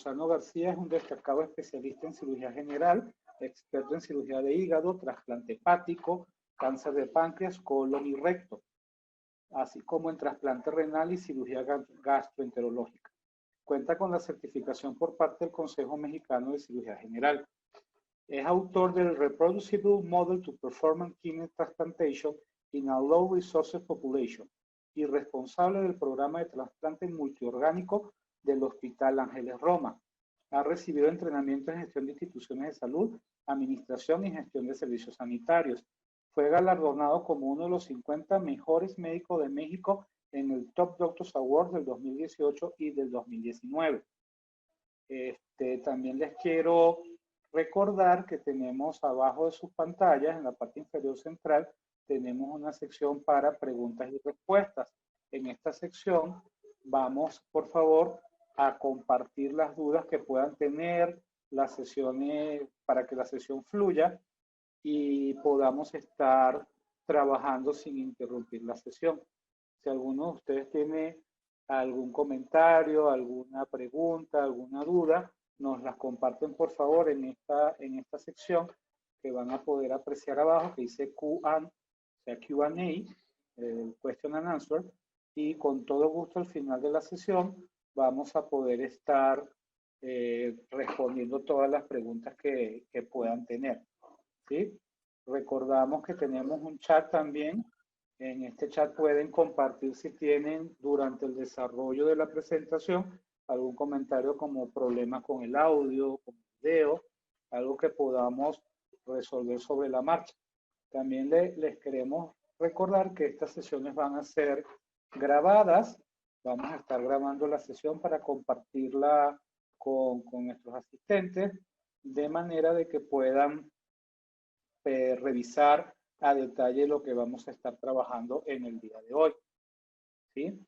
Rosano García es un destacado especialista en cirugía general, experto en cirugía de hígado, trasplante hepático, cáncer de páncreas, colon y recto, así como en trasplante renal y cirugía gastroenterológica. Cuenta con la certificación por parte del Consejo Mexicano de Cirugía General. Es autor del Reproducible Model to Perform Kidney Transplantation in a Low Resources Population y responsable del programa de trasplante multiorgánico del Hospital Ángeles Roma. Ha recibido entrenamiento en gestión de instituciones de salud, administración y gestión de servicios sanitarios. Fue galardonado como uno de los 50 mejores médicos de México en el Top Doctors Award del 2018 y del 2019. También les quiero recordar que tenemos abajo de sus pantallas, en la parte inferior central, tenemos una sección para preguntas y respuestas. En esta sección vamos, por favor, a compartir las dudas que puedan tener las sesiones para que la sesión fluya y podamos estar trabajando sin interrumpir la sesión. Si alguno de ustedes tiene algún comentario, alguna pregunta, alguna duda, nos las comparten por favor en esta sección que van a poder apreciar abajo, que dice Q&A, Question and Answer, y con todo gusto al final de la sesión vamos a poder estar respondiendo todas las preguntas que puedan tener, ¿sí? Recordamos que tenemos un chat también. En este chat pueden compartir si tienen durante el desarrollo de la presentación algún comentario como problemas con el audio, con el video, algo que podamos resolver sobre la marcha. También les queremos recordar que estas sesiones van a ser grabadas. Vamos a estar grabando la sesión para compartirla con nuestros asistentes, de manera de que puedan revisar a detalle lo que vamos a estar trabajando en el día de hoy, ¿sí?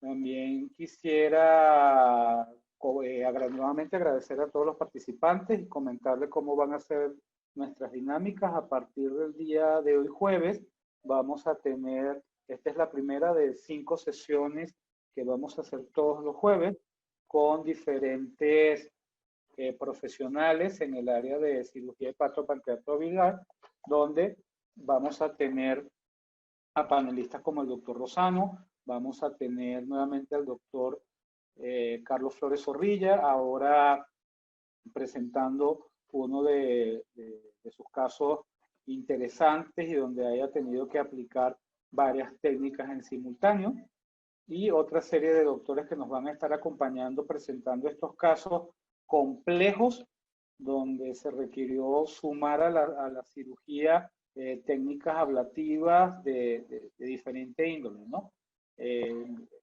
También quisiera nuevamente agradecer a todos los participantes y comentarles cómo van a ser nuestras dinámicas. A partir del día de hoy jueves vamos a tener, esta es la primera de 5 sesiones que vamos a hacer todos los jueves con diferentes profesionales en el área de cirugía hepatopancreato-biliar, donde vamos a tener a panelistas como el doctor Rosano, vamos a tener nuevamente al doctor Carlos Flores Zorrilla, ahora presentando uno de sus casos interesantes y donde haya tenido que aplicar varias técnicas en simultáneo, y otra serie de doctores que nos van a estar acompañando presentando estos casos complejos donde se requirió sumar a la cirugía técnicas ablativas de diferente índole, ¿no?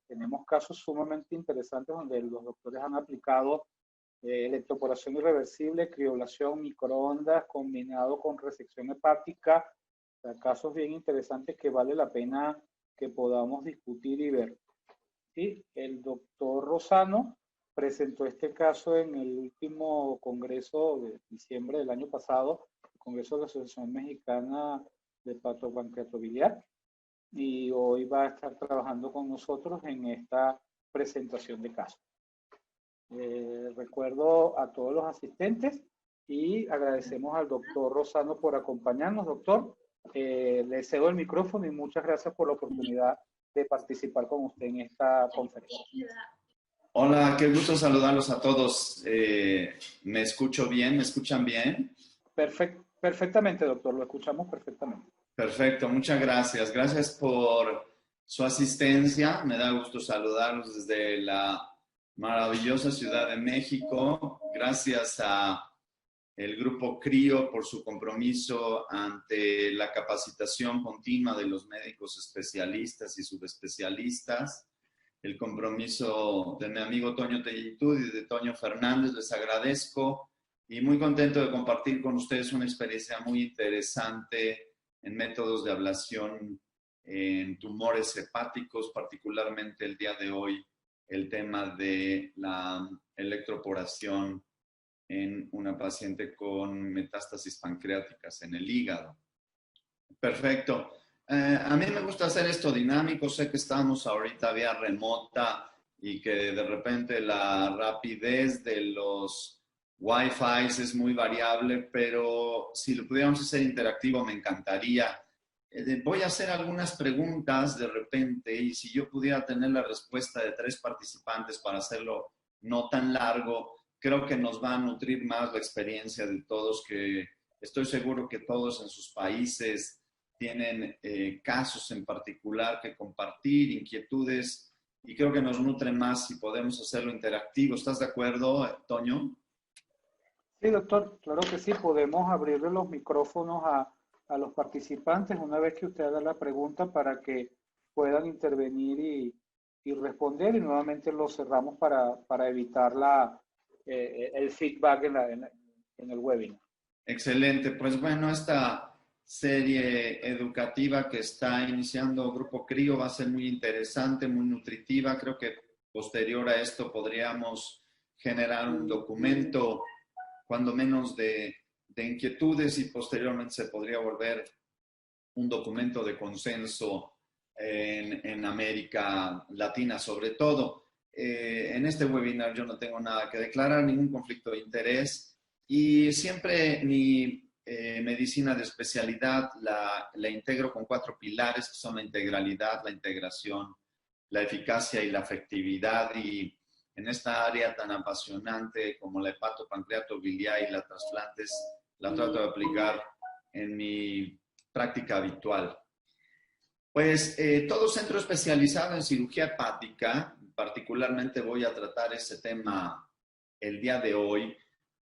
Tenemos casos sumamente interesantes donde los doctores han aplicado electroporación irreversible, criolación, microondas, combinado con resección hepática, o sea, casos bien interesantes que vale la pena que podamos discutir y ver. ¿Sí? El doctor Rosano presentó este caso en el último congreso de diciembre del año pasado, el Congreso de la Asociación Mexicana de Hepatopancreatobiliar, y hoy va a estar trabajando con nosotros en esta presentación de caso. Recuerdo a todos los asistentes y agradecemos al doctor Rosano por acompañarnos. Doctor, le cedo el micrófono y muchas gracias por la oportunidad de participar con usted en esta conferencia. Hola, qué gusto saludarlos a todos. ¿Me escucho bien? ¿Me escuchan bien? Perfectamente, doctor, lo escuchamos perfectamente. Perfecto, muchas gracias. Gracias por su asistencia. Me da gusto saludarlos desde la maravillosa Ciudad de México. Gracias a el Grupo CRIO por su compromiso ante la capacitación continua de los médicos especialistas y subespecialistas. El compromiso de mi amigo Toño Tellitud y de Toño Fernández, les agradezco y muy contento de compartir con ustedes una experiencia muy interesante en métodos de ablación en tumores hepáticos, particularmente el día de hoy el tema de la electroporación en una paciente con metástasis pancreáticas en el hígado. Perfecto. A mí me gusta hacer esto dinámico. Sé que estamos ahorita vía remota y que de repente la rapidez de los Wi-Fi es muy variable, pero si lo pudiéramos hacer interactivo me encantaría. Voy a hacer algunas preguntas de repente y si yo pudiera tener la respuesta de 3 participantes para hacerlo no tan largo, creo que nos va a nutrir más la experiencia de todos, que estoy seguro que todos en sus países tienen casos en particular que compartir, inquietudes, y creo que nos nutre más si podemos hacerlo interactivo. ¿Estás de acuerdo, Toño? Sí, doctor, claro que sí, podemos abrirle los micrófonos a los participantes una vez que usted haga la pregunta para que puedan intervenir y responder y nuevamente lo cerramos para evitar el feedback en el webinar. Excelente. Pues bueno, esta serie educativa que está iniciando Grupo Crío va a ser muy interesante, muy nutritiva. Creo que posterior a esto podríamos generar un documento, cuando menos de inquietudes, y posteriormente se podría volver un documento de consenso en América Latina, sobre todo. En este webinar yo no tengo nada que declarar, ningún conflicto de interés, y siempre mi medicina de especialidad la integro con 4 pilares, que son la integralidad, la integración, la eficacia y la afectividad. Y en esta área tan apasionante como la hepatopancreatobiliar y la trasplantes, la trato de aplicar en mi práctica habitual. Pues todo centro especializado en cirugía hepática, particularmente voy a tratar ese tema el día de hoy,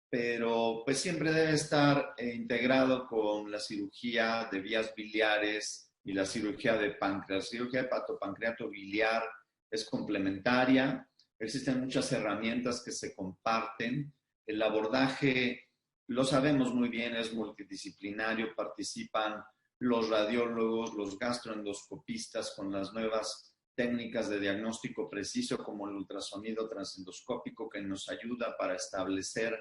pero pues siempre debe estar integrado con la cirugía de vías biliares y la cirugía de páncreas. La cirugía hepatopancreatobiliar es complementaria, existen muchas herramientas que se comparten. El abordaje, lo sabemos muy bien, es multidisciplinario, participan los radiólogos, los gastroendoscopistas con las nuevas técnicas de diagnóstico preciso como el ultrasonido transendoscópico, que nos ayuda para establecer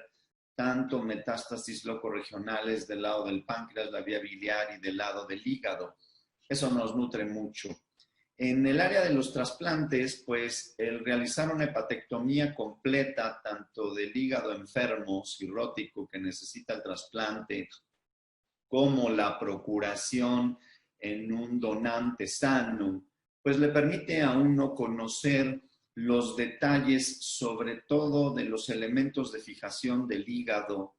tanto metástasis locorregionales del lado del páncreas, la vía biliar, y del lado del hígado. Eso nos nutre mucho. En el área de los trasplantes, pues el realizar una hepatectomía completa, tanto del hígado enfermo, cirrótico, que necesita el trasplante, como la procuración en un donante sano, pues le permite a uno conocer los detalles, sobre todo de los elementos de fijación del hígado,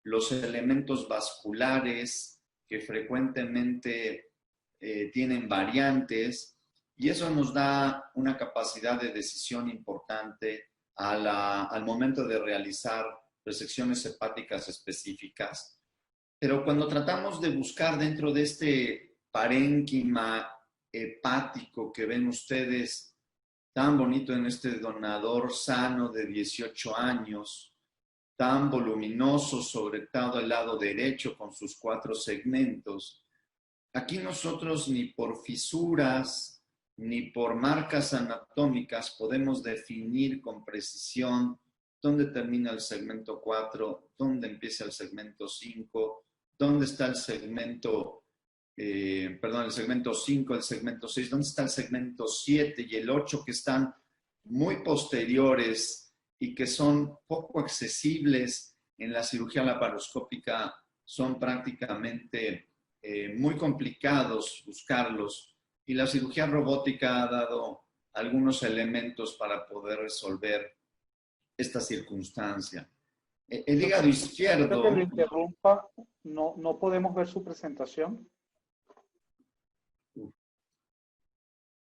los elementos vasculares que frecuentemente tienen variantes, y eso nos da una capacidad de decisión importante al momento de realizar resecciones hepáticas específicas. Pero cuando tratamos de buscar dentro de este parénquima hepático que ven ustedes tan bonito en este donador sano de 18 años, tan voluminoso, sobre todo el lado derecho con sus 4 segmentos, aquí nosotros ni por fisuras ni por marcas anatómicas podemos definir con precisión dónde termina el segmento 4, dónde empieza el segmento 5, dónde está el segmento, el segmento 5, el segmento 6, dónde está el segmento 7 y el 8, que están muy posteriores y que son poco accesibles en la cirugía laparoscópica. Son prácticamente muy complicados buscarlos, y la cirugía robótica ha dado algunos elementos para poder resolver esta circunstancia. El hígado izquierdo... Que lo interrumpa, no podemos ver su presentación.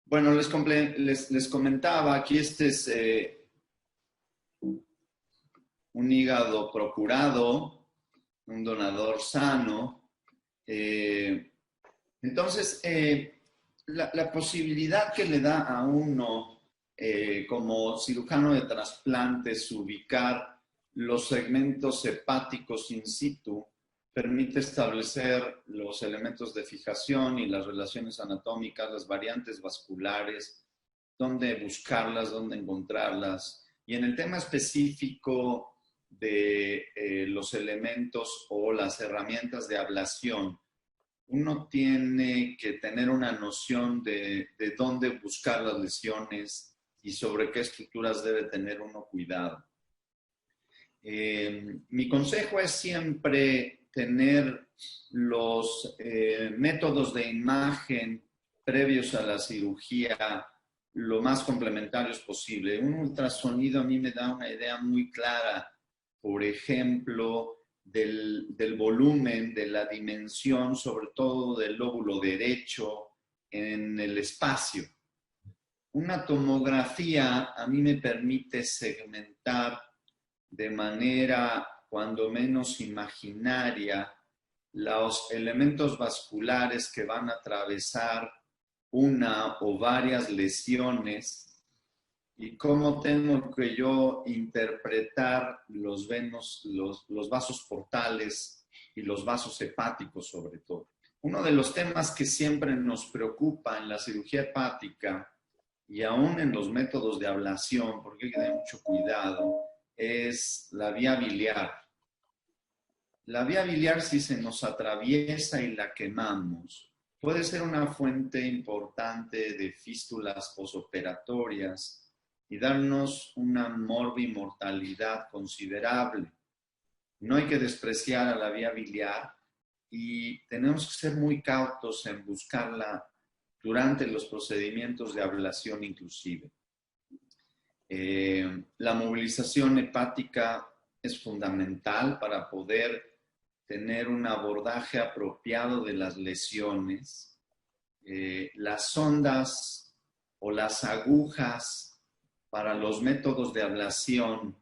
Bueno, les comentaba, aquí este es un hígado procurado, un donador sano. Entonces, la posibilidad que le da a uno como cirujano de trasplantes ubicar los segmentos hepáticos in situ permite establecer los elementos de fijación y las relaciones anatómicas, las variantes vasculares, dónde buscarlas, dónde encontrarlas. Y en el tema específico de los elementos o las herramientas de ablación, uno tiene que tener una noción de dónde buscar las lesiones, y sobre qué estructuras debe tener uno cuidado. Mi consejo es siempre tener los métodos de imagen previos a la cirugía lo más complementarios posible. Un ultrasonido a mí me da una idea muy clara, por ejemplo, del volumen, de la dimensión, sobre todo del lóbulo derecho en el espacio. Una tomografía a mí me permite segmentar de manera cuando menos imaginaria los elementos vasculares que van a atravesar una o varias lesiones y cómo tengo que yo interpretar los vasos portales y los vasos hepáticos sobre todo. Uno de los temas que siempre nos preocupa en la cirugía hepática y aún en los métodos de ablación, porque hay que tener mucho cuidado, es la vía biliar. La vía biliar, si se nos atraviesa y la quemamos, puede ser una fuente importante de fístulas posoperatorias y darnos una morbimortalidad considerable. No hay que despreciar a la vía biliar y tenemos que ser muy cautos en buscarla durante los procedimientos de ablación inclusive. La movilización hepática es fundamental para poder tener un abordaje apropiado de las lesiones. Las sondas o las agujas para los métodos de ablación,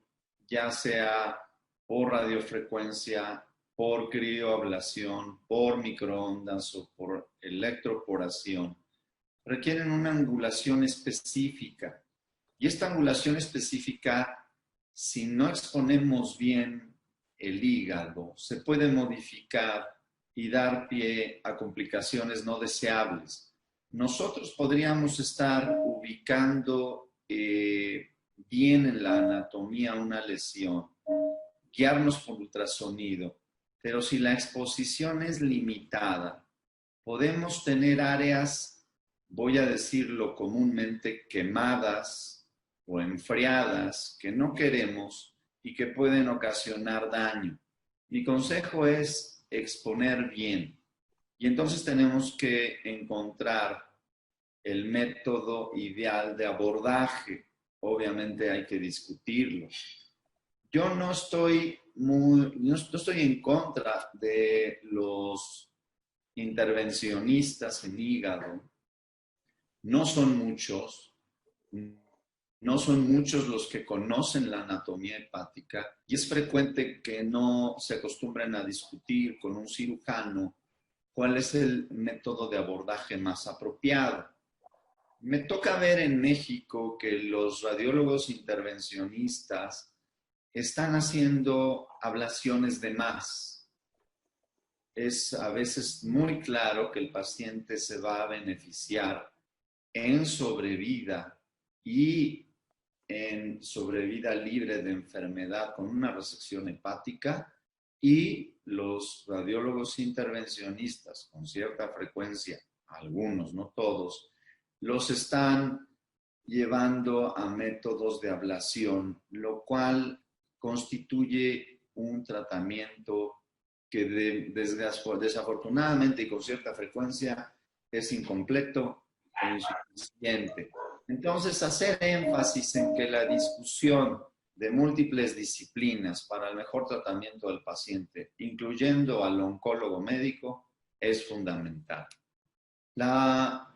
ya sea por radiofrecuencia, por crioablación, por microondas o por electroporación, requieren una angulación específica. Y esta angulación específica, si no exponemos bien el hígado, se puede modificar y dar pie a complicaciones no deseables. Nosotros podríamos estar ubicando bien en la anatomía una lesión, guiarnos por ultrasonido, pero si la exposición es limitada, podemos tener áreas, voy a decirlo comúnmente, quemadas o enfriadas que no queremos y que pueden ocasionar daño. Mi consejo es exponer bien. Y entonces tenemos que encontrar el método ideal de abordaje. Obviamente hay que discutirlo. Yo no estoy en contra de los intervencionistas en hígado. No son muchos. No son muchos los que conocen la anatomía hepática y es frecuente que no se acostumbren a discutir con un cirujano cuál es el método de abordaje más apropiado. Me toca ver en México que los radiólogos intervencionistas están haciendo ablaciones de más. Es a veces muy claro que el paciente se va a beneficiar en sobrevida y en sobrevida libre de enfermedad con una resección hepática, y los radiólogos intervencionistas con cierta frecuencia, algunos, no todos, los están llevando a métodos de ablación, lo cual constituye un tratamiento que desafortunadamente y con cierta frecuencia es incompleto e insuficiente. Entonces, hacer énfasis en que la discusión de múltiples disciplinas para el mejor tratamiento del paciente, incluyendo al oncólogo médico, es fundamental. La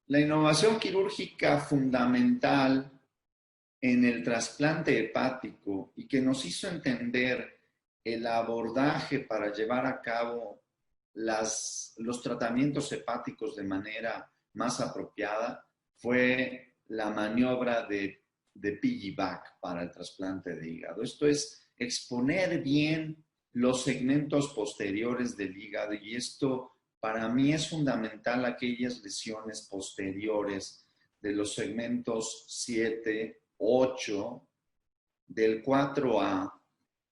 innovación quirúrgica fundamental en el trasplante hepático y que nos hizo entender el abordaje para llevar a cabo los tratamientos hepáticos de manera más apropiada fue la maniobra de piggyback para el trasplante de hígado. Esto es exponer bien los segmentos posteriores del hígado, y esto para mí es fundamental. Aquellas lesiones posteriores de los segmentos 7, 8, del 4A,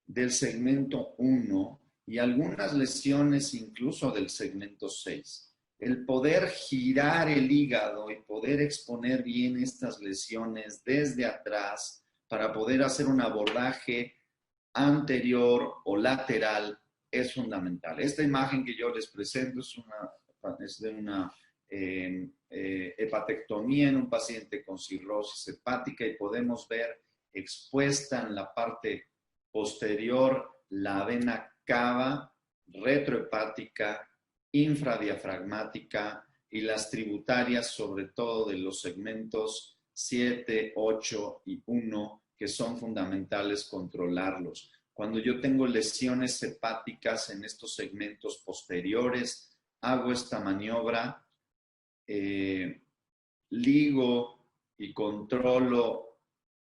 del segmento 1 y algunas lesiones incluso del segmento 6. el poder girar el hígado y poder exponer bien estas lesiones desde atrás para poder hacer un abordaje anterior o lateral es fundamental. Esta imagen que yo les presento es de una hepatectomía en un paciente con cirrosis hepática y podemos ver expuesta en la parte posterior la vena cava retrohepática, infradiafragmática y las tributarias, sobre todo de los segmentos 7, 8 y 1, que son fundamentales controlarlos. Cuando yo tengo lesiones hepáticas en estos segmentos posteriores, hago esta maniobra, ligo y controlo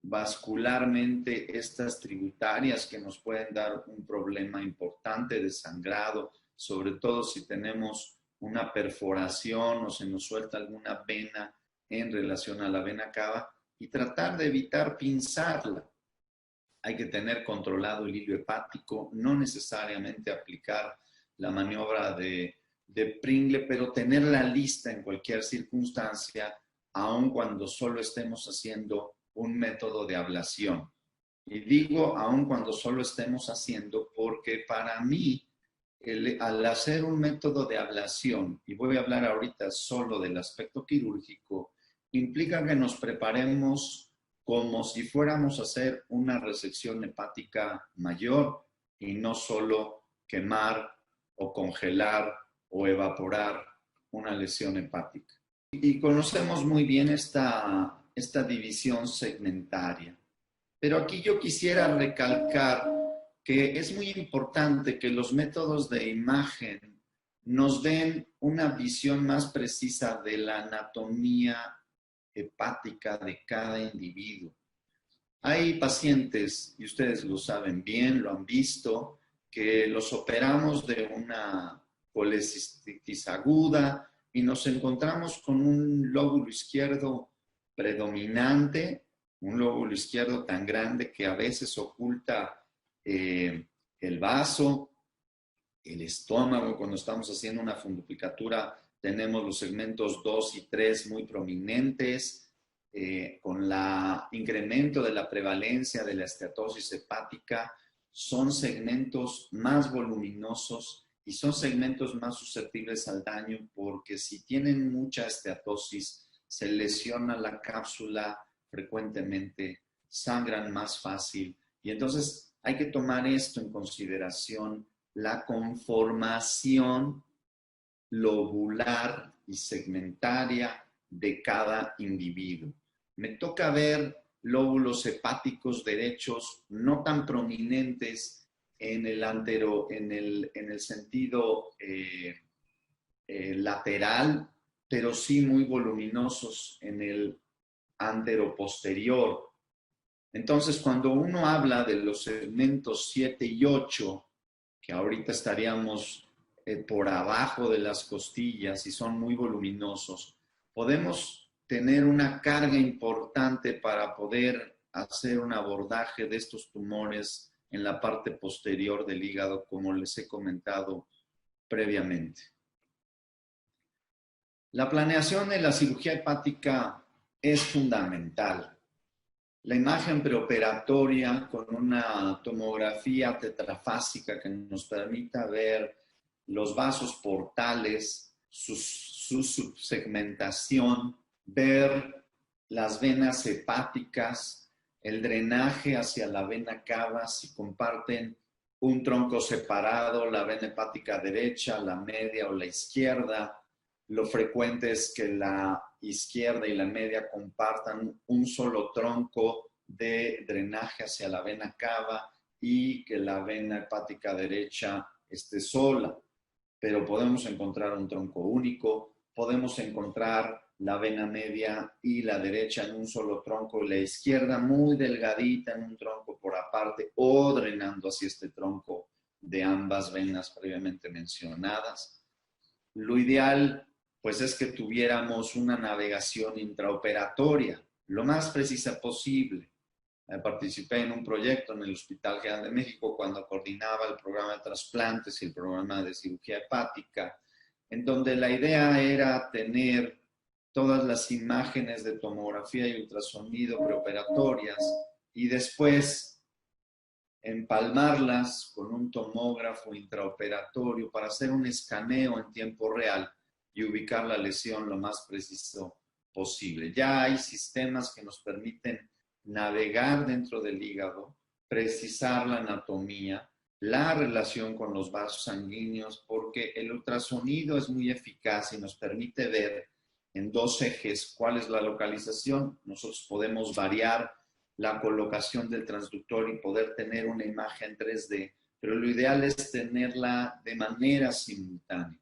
vascularmente estas tributarias que nos pueden dar un problema importante de sangrado, sobre todo si tenemos una perforación o se nos suelta alguna vena en relación a la vena cava, y tratar de evitar pinzarla. Hay que tener controlado el hilo hepático, no necesariamente aplicar la maniobra de Pringle, pero tenerla lista en cualquier circunstancia, aun cuando solo estemos haciendo un método de ablación. Y digo aun cuando solo estemos haciendo porque para mí, al hacer un método de ablación, y voy a hablar ahorita solo del aspecto quirúrgico, implica que nos preparemos como si fuéramos a hacer una resección hepática mayor y no solo quemar o congelar o evaporar una lesión hepática. Y conocemos muy bien esta división segmentaria. Pero aquí yo quisiera recalcar que es muy importante que los métodos de imagen nos den una visión más precisa de la anatomía hepática de cada individuo. Hay pacientes, y ustedes lo saben bien, lo han visto, que los operamos de una colecistitis aguda y nos encontramos con un lóbulo izquierdo predominante, un lóbulo izquierdo tan grande que a veces oculta el vaso, el estómago. Cuando estamos haciendo una fundoplicatura tenemos los segmentos 2 y 3 muy prominentes, con el incremento de la prevalencia de la esteatosis hepática. Son segmentos más voluminosos y son segmentos más susceptibles al daño porque si tienen mucha esteatosis, se lesiona la cápsula frecuentemente, sangran más fácil y entonces hay que tomar esto en consideración, la conformación lobular y segmentaria de cada individuo. Me toca ver lóbulos hepáticos derechos no tan prominentes en el sentido lateral, pero sí muy voluminosos en el anteroposterior. Entonces, cuando uno habla de los segmentos 7 y 8, que ahorita estaríamos por abajo de las costillas y son muy voluminosos, podemos tener una carga importante para poder hacer un abordaje de estos tumores en la parte posterior del hígado, como les he comentado previamente. La planeación de la cirugía hepática es fundamental. La imagen preoperatoria con una tomografía tetrafásica que nos permita ver los vasos portales, su subsegmentación, ver las venas hepáticas, el drenaje hacia la vena cava, si comparten un tronco separado, la vena hepática derecha, la media o la izquierda. Lo frecuente es que la izquierda y la media compartan un solo tronco de drenaje hacia la vena cava y que la vena hepática derecha esté sola. Pero podemos encontrar un tronco único, podemos encontrar la vena media y la derecha en un solo tronco y la izquierda muy delgadita en un tronco por aparte o drenando hacia este tronco de ambas venas previamente mencionadas. Lo ideal pues es que tuviéramos una navegación intraoperatoria lo más precisa posible. Participé en un proyecto en el Hospital General de México cuando coordinaba el programa de trasplantes y el programa de cirugía hepática en donde la idea era tener todas las imágenes de tomografía y ultrasonido preoperatorias y después empalmarlas con un tomógrafo intraoperatorio para hacer un escaneo en tiempo real y ubicar la lesión lo más preciso posible. Ya hay sistemas que nos permiten navegar dentro del hígado, precisar la anatomía, la relación con los vasos sanguíneos, porque el ultrasonido es muy eficaz y nos permite ver en dos ejes cuál es la localización. Nosotros podemos variar la colocación del transductor y poder tener una imagen 3D, pero lo ideal es tenerla de manera simultánea.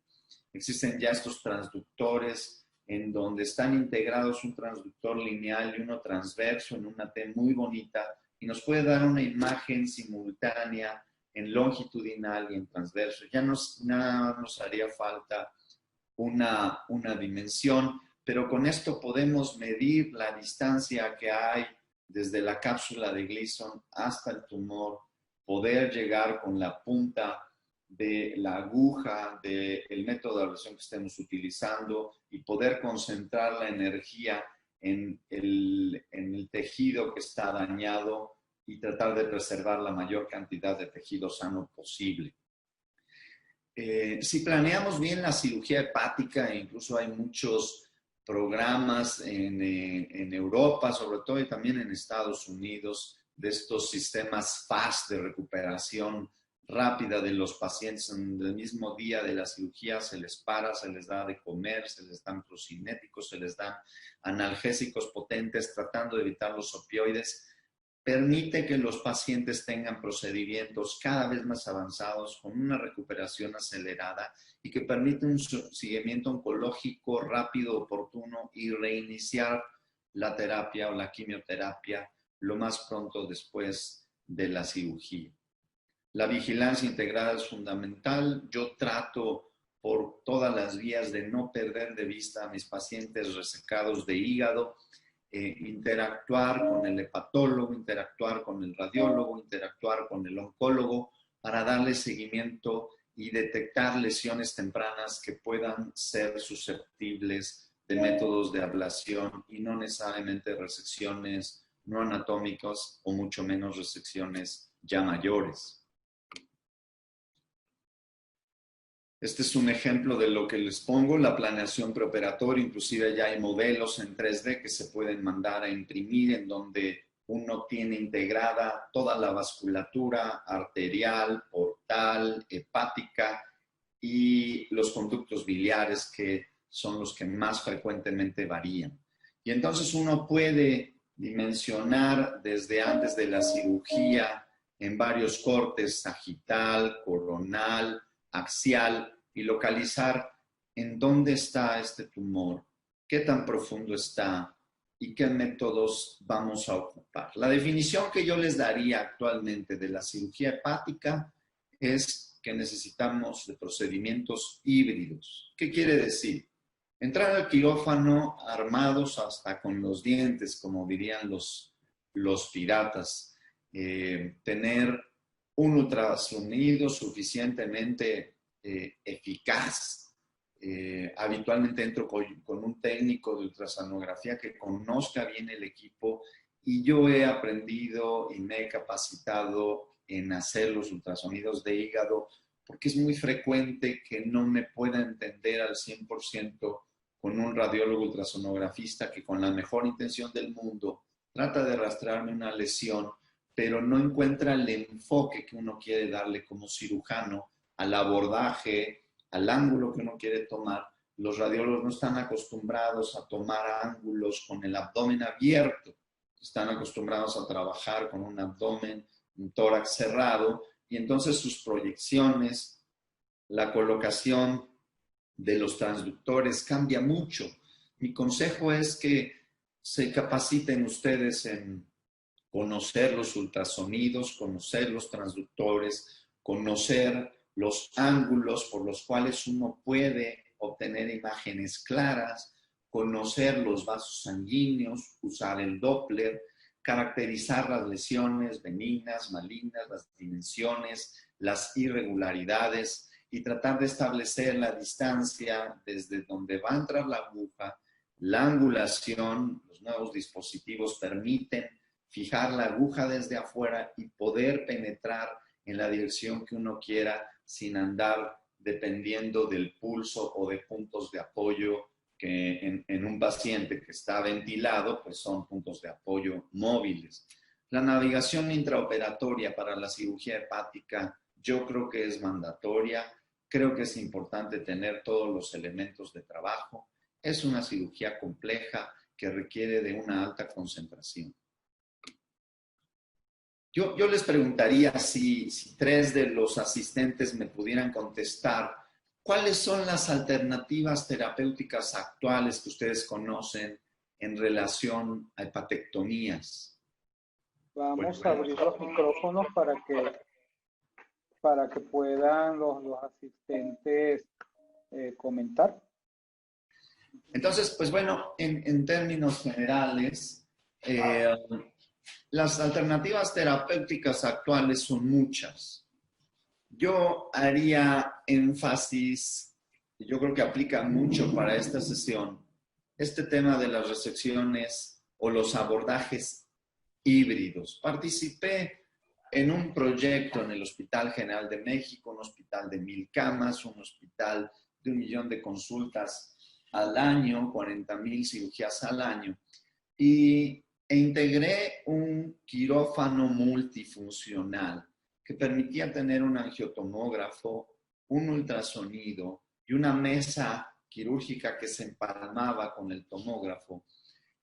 Existen ya estos transductores en donde están integrados un transductor lineal y uno transverso en una T muy bonita y nos puede dar una imagen simultánea en longitudinal y en transverso. Ya nada nos haría falta una dimensión, pero con esto podemos medir la distancia que hay desde la cápsula de Gleason hasta el tumor, poder llegar con la punta de la aguja del método de ablación que estemos utilizando y poder concentrar la energía en el tejido que está dañado y tratar de preservar la mayor cantidad de tejido sano posible. Si planeamos bien la cirugía hepática, e incluso hay muchos programas en Europa, sobre todo, y también en Estados Unidos, de estos sistemas FAST de recuperación rápida de los pacientes. En el mismo día de la cirugía se les para, se les da de comer, se les dan procinéticos, se les dan analgésicos potentes, tratando de evitar los opioides. Permite que los pacientes tengan procedimientos cada vez más avanzados con una recuperación acelerada y que permite un seguimiento oncológico rápido, oportuno y reiniciar la terapia o la quimioterapia lo más pronto después de la cirugía. La vigilancia integrada es fundamental. Yo trato por todas las vías de no perder de vista a mis pacientes resecados de hígado, interactuar con el hepatólogo, interactuar con el radiólogo, interactuar con el oncólogo para darle seguimiento y detectar lesiones tempranas que puedan ser susceptibles de métodos de ablación y no necesariamente resecciones no anatómicas o mucho menos resecciones ya mayores. Este es un ejemplo de lo que les pongo, la planeación preoperatoria. Inclusive ya hay modelos en 3D que se pueden mandar a imprimir en donde uno tiene integrada toda la vasculatura arterial, portal, hepática y los conductos biliares, que son los que más frecuentemente varían. Y entonces uno puede dimensionar desde antes de la cirugía en varios cortes, sagital, coronal, axial, y localizar en dónde está este tumor, qué tan profundo está y qué métodos vamos a ocupar. La definición que yo les daría actualmente de la cirugía hepática es que necesitamos de procedimientos híbridos. ¿Qué quiere decir? Entrar al quirófano armados hasta con los dientes, como dirían los piratas, tener un ultrasonido suficientemente eficaz. Habitualmente entro con un técnico de ultrasonografía que conozca bien el equipo y yo he aprendido y me he capacitado en hacer los ultrasonidos de hígado porque es muy frecuente que no me pueda entender al 100% con un radiólogo ultrasonografista que con la mejor intención del mundo trata de rastrearme una lesión, pero no encuentra el enfoque que uno quiere darle como cirujano al abordaje, al ángulo que uno quiere tomar. Los radiólogos no están acostumbrados a tomar ángulos con el abdomen abierto, están acostumbrados a trabajar con un abdomen, un tórax cerrado, y entonces sus proyecciones, la colocación de los transductores cambia mucho. Mi consejo es que se capaciten ustedes en conocer los ultrasonidos, conocer los transductores, conocer los ángulos por los cuales uno puede obtener imágenes claras, conocer los vasos sanguíneos, usar el Doppler, caracterizar las lesiones benignas, malignas, las dimensiones, las irregularidades y tratar de establecer la distancia desde donde va a entrar la aguja, la angulación. Los nuevos dispositivos permiten fijar la aguja desde afuera y poder penetrar en la dirección que uno quiera sin andar dependiendo del pulso o de puntos de apoyo que en un paciente que está ventilado, pues son puntos de apoyo móviles. La navegación intraoperatoria para la cirugía hepática yo creo que es mandatoria. Creo que es importante tener todos los elementos de trabajo. Es una cirugía compleja que requiere de una alta concentración. Yo les preguntaría si tres de los asistentes me pudieran contestar, ¿cuáles son las alternativas terapéuticas actuales que ustedes conocen en relación a hepatectomías? Vamos a abrir los micrófonos para que puedan los asistentes comentar. Entonces, pues bueno, en términos generales, las alternativas terapéuticas actuales son muchas. Yo haría énfasis, y yo creo que aplica mucho para esta sesión, este tema de las resecciones o los abordajes híbridos. Participé en un proyecto en el Hospital General de México, un hospital de 1000 camas, un hospital de 1 millón de consultas al año, 40,000 cirugías al año, e integré un quirófano multifuncional que permitía tener un angiotomógrafo, un ultrasonido y una mesa quirúrgica que se empalmaba con el tomógrafo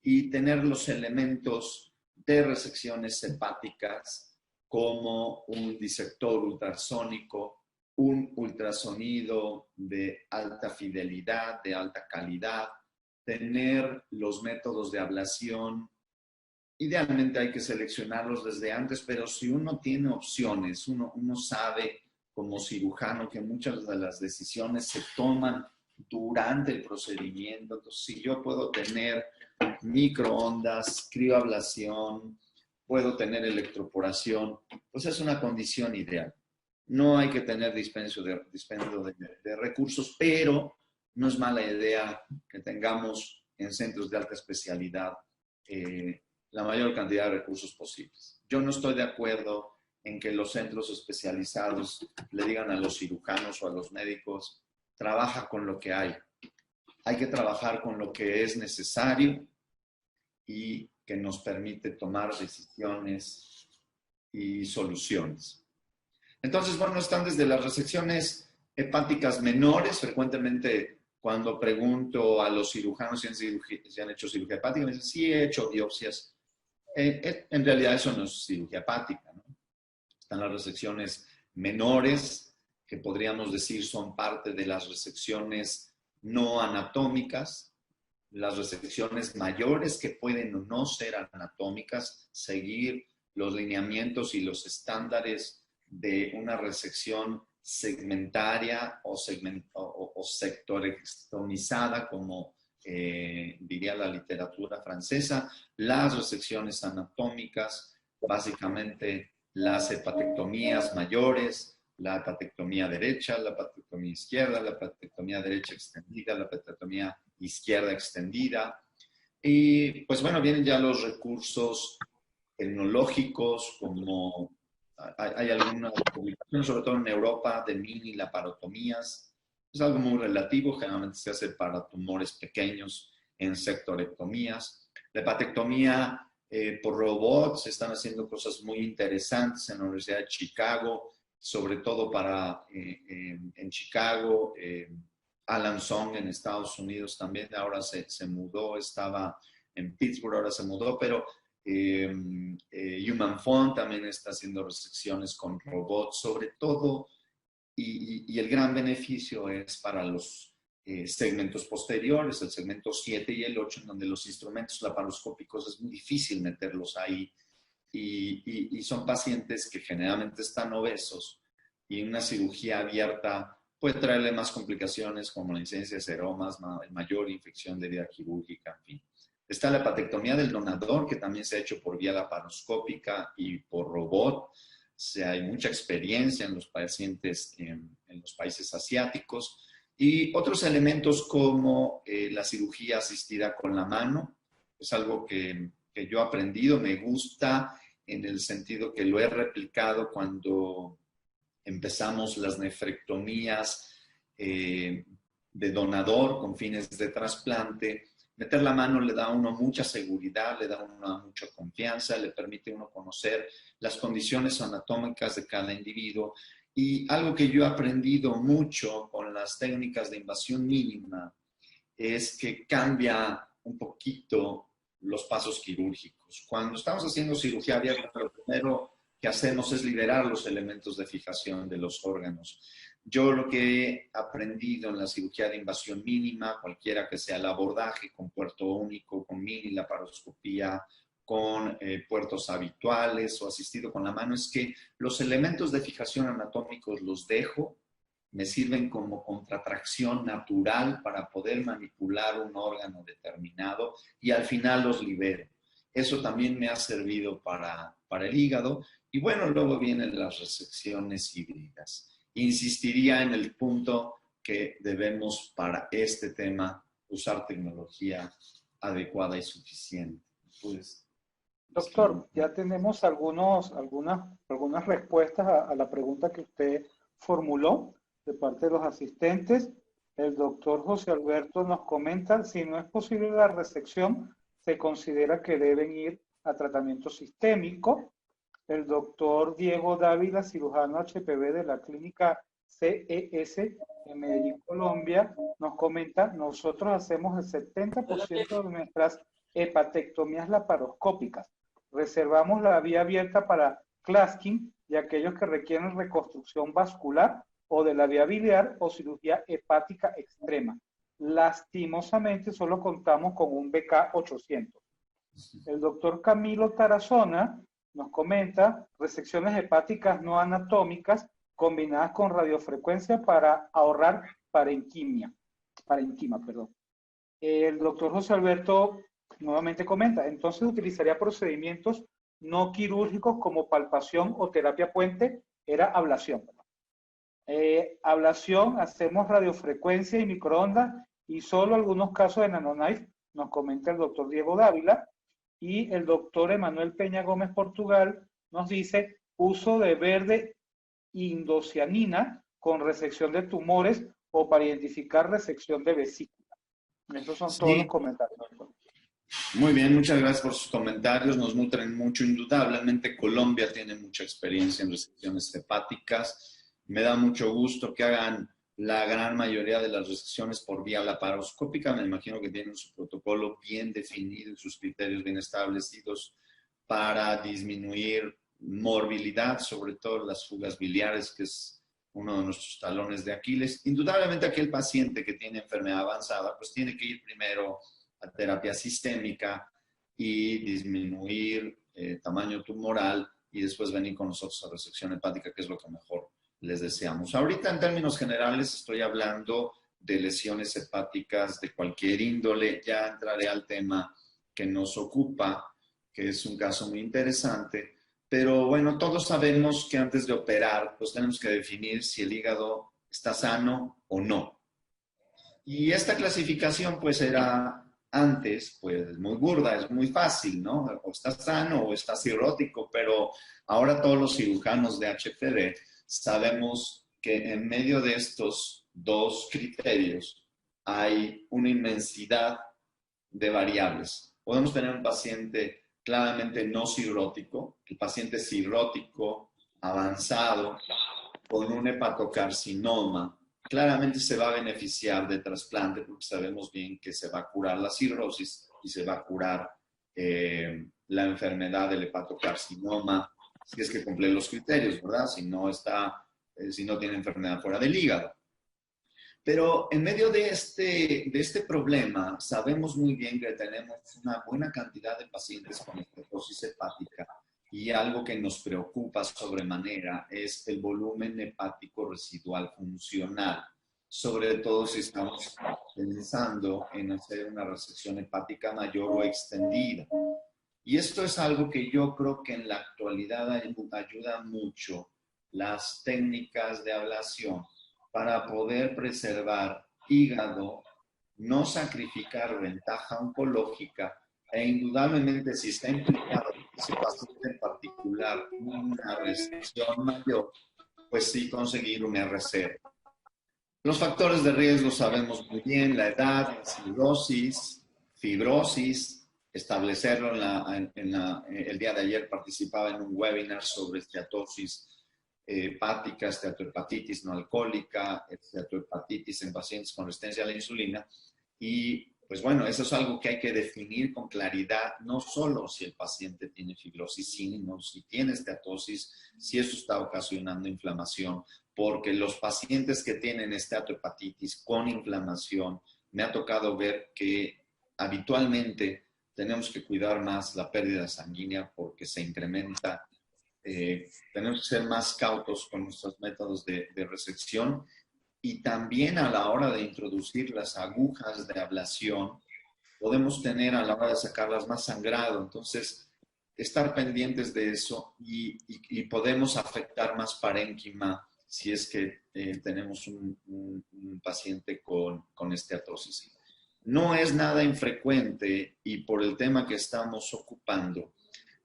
y tener los elementos de resecciones hepáticas como un disector ultrasónico, un ultrasonido de alta fidelidad, de alta calidad, tener los métodos de ablación. Idealmente hay que seleccionarlos desde antes, pero si uno tiene opciones, uno sabe como cirujano que muchas de las decisiones se toman durante el procedimiento. Entonces, si yo puedo tener microondas, crioablación, puedo tener electroporación, pues es una condición ideal. No hay que tener dispendio de recursos, pero no es mala idea que tengamos en centros de alta especialidad la mayor cantidad de recursos posibles. Yo no estoy de acuerdo en que los centros especializados le digan a los cirujanos o a los médicos, trabaja con lo que hay. Hay que trabajar con lo que es necesario y que nos permite tomar decisiones y soluciones. Entonces, bueno, están desde las resecciones hepáticas menores. Frecuentemente, cuando pregunto a los cirujanos si han hecho cirugía hepática, me dicen, sí, he hecho biopsias. En realidad eso no es cirugía hepática, ¿no? Están las resecciones menores, que podríamos decir son parte de las resecciones no anatómicas, las resecciones mayores que pueden o no ser anatómicas, seguir los lineamientos y los estándares de una resección segmentaria o sectorestomizada, como diría la literatura francesa. Las resecciones anatómicas, básicamente las hepatectomías mayores, la hepatectomía derecha, la hepatectomía izquierda, la hepatectomía derecha extendida, la hepatectomía izquierda extendida. Y pues bueno, vienen ya los recursos tecnológicos, como hay algunas publicaciones, sobre todo en Europa, de mini laparotomías. Es algo muy relativo, generalmente se hace para tumores pequeños en sectorectomías. La hepatectomía por robots, se están haciendo cosas muy interesantes en la Universidad de Chicago, sobre todo para en Chicago. Alan Song en Estados Unidos también, ahora se mudó, estaba en Pittsburgh, ahora se mudó, pero Human Fund también está haciendo resecciones con robots, sobre todo, y el gran beneficio es para los segmentos posteriores, el segmento 7 y el 8, en donde los instrumentos laparoscópicos es muy difícil meterlos ahí, y son pacientes que generalmente están obesos, y una cirugía abierta puede traerle más complicaciones como la incidencia de seromas, mayor infección de herida quirúrgica, en fin. Está la hepatectomía del donador, que también se ha hecho por vía laparoscópica y por robot. Hay mucha experiencia en los pacientes en los países asiáticos. Y otros elementos como la cirugía asistida con la mano, es algo que yo he aprendido, me gusta en el sentido que lo he replicado cuando empezamos las nefrectomías de donador con fines de trasplante. Meter la mano le da a uno mucha seguridad, le da a uno mucha confianza, le permite a uno conocer las condiciones anatómicas de cada individuo. Y algo que yo he aprendido mucho con las técnicas de invasión mínima es que cambia un poquito los pasos quirúrgicos. Cuando estamos haciendo cirugía abierta, lo primero que hacemos es liberar los elementos de fijación de los órganos. Yo lo que he aprendido en la cirugía de invasión mínima, cualquiera que sea el abordaje con puerto único, con mini laparoscopía, con puertos habituales o asistido con la mano, es que los elementos de fijación anatómicos los dejo, me sirven como contratracción natural para poder manipular un órgano determinado y al final los libero. Eso también me ha servido para el hígado. Y bueno, luego vienen las resecciones híbridas. Insistiría en el punto que debemos para este tema usar tecnología adecuada y suficiente. Pues, Doctor, ya tenemos algunas respuestas a la pregunta que usted formuló de parte de los asistentes. El doctor José Alberto nos comenta, si no es posible la resección, se considera que deben ir a tratamiento sistémico. El doctor Diego Dávila, cirujano HPV de la clínica CES en Medellín, Colombia, nos comenta, nosotros hacemos el 70% de nuestras hepatectomías laparoscópicas. Reservamos la vía abierta para Claskin y aquellos que requieren reconstrucción vascular o de la vía biliar o cirugía hepática extrema. Lastimosamente solo contamos con un BK 800. El doctor Camilo Tarazona nos comenta resecciones hepáticas no anatómicas combinadas con radiofrecuencia para ahorrar parenquima. El doctor José Alberto nuevamente comenta, entonces utilizaría procedimientos no quirúrgicos como palpación o terapia puente, era ablación. Ablación, hacemos radiofrecuencia y microondas y solo algunos casos de nanoknife, nos comenta el doctor Diego Dávila. Y el doctor Emanuel Peña Gómez Portugal nos dice uso de verde indocianina con resección de tumores o para identificar resección de vesícula. Esos son todos los comentarios. Muy bien, muchas gracias por sus comentarios, nos nutren mucho. Indudablemente Colombia tiene mucha experiencia en resecciones hepáticas. Me da mucho gusto que hagan la gran mayoría de las resecciones por vía laparoscópica. Me imagino que tienen su protocolo bien definido y sus criterios bien establecidos para disminuir morbilidad, sobre todo las fugas biliares, que es uno de nuestros talones de Aquiles. Indudablemente aquel paciente que tiene enfermedad avanzada, pues tiene que ir primero a terapia sistémica y disminuir tamaño tumoral y después venir con nosotros a resección hepática, que es lo que mejor les deseamos. Ahorita en términos generales estoy hablando de lesiones hepáticas de cualquier índole. Ya entraré al tema que nos ocupa, que es un caso muy interesante. Pero bueno, todos sabemos que antes de operar, pues tenemos que definir si el hígado está sano o no. Y esta clasificación pues era antes pues muy burda, es muy fácil, ¿no? O está sano o está cirrótico, pero ahora todos los cirujanos de HPV sabemos que en medio de estos dos criterios hay una inmensidad de variables. Podemos tener un paciente claramente no cirrótico, el paciente cirrótico avanzado con un hepatocarcinoma, claramente se va a beneficiar de trasplante porque sabemos bien que se va a curar la cirrosis y se va a curar la enfermedad del hepatocarcinoma, si es que cumple los criterios, ¿verdad? Si no tiene enfermedad fuera del hígado. Pero en medio de este problema, sabemos muy bien que tenemos una buena cantidad de pacientes con esteatosis hepática y algo que nos preocupa sobremanera es el volumen hepático residual funcional, sobre todo si estamos pensando en hacer una resección hepática mayor o extendida. Y esto es algo que yo creo que en la actualidad ayuda mucho las técnicas de ablación, para poder preservar hígado, no sacrificar ventaja oncológica e indudablemente si está implicado ese paciente en particular una restricción mayor, pues sí conseguir un RC. Los factores de riesgo sabemos muy bien, la edad, la cirrosis, fibrosis, establecerlo el día de ayer participaba en un webinar sobre esteatosis hepática, esteatohepatitis no alcohólica, esteatohepatitis en pacientes con resistencia a la insulina. Y pues bueno, eso es algo que hay que definir con claridad, no solo si el paciente tiene fibrosis, sino si tiene esteatosis, si eso está ocasionando inflamación, porque los pacientes que tienen esteatohepatitis con inflamación, me ha tocado ver que habitualmente tenemos que cuidar más la pérdida sanguínea porque se incrementa. Tenemos que ser más cautos con nuestros métodos de resección y también a la hora de introducir las agujas de ablación, podemos tener a la hora de sacarlas más sangrado. Entonces, estar pendientes de eso y podemos afectar más parénquima si es que tenemos un paciente con esteatosis. No es nada infrecuente y por el tema que estamos ocupando,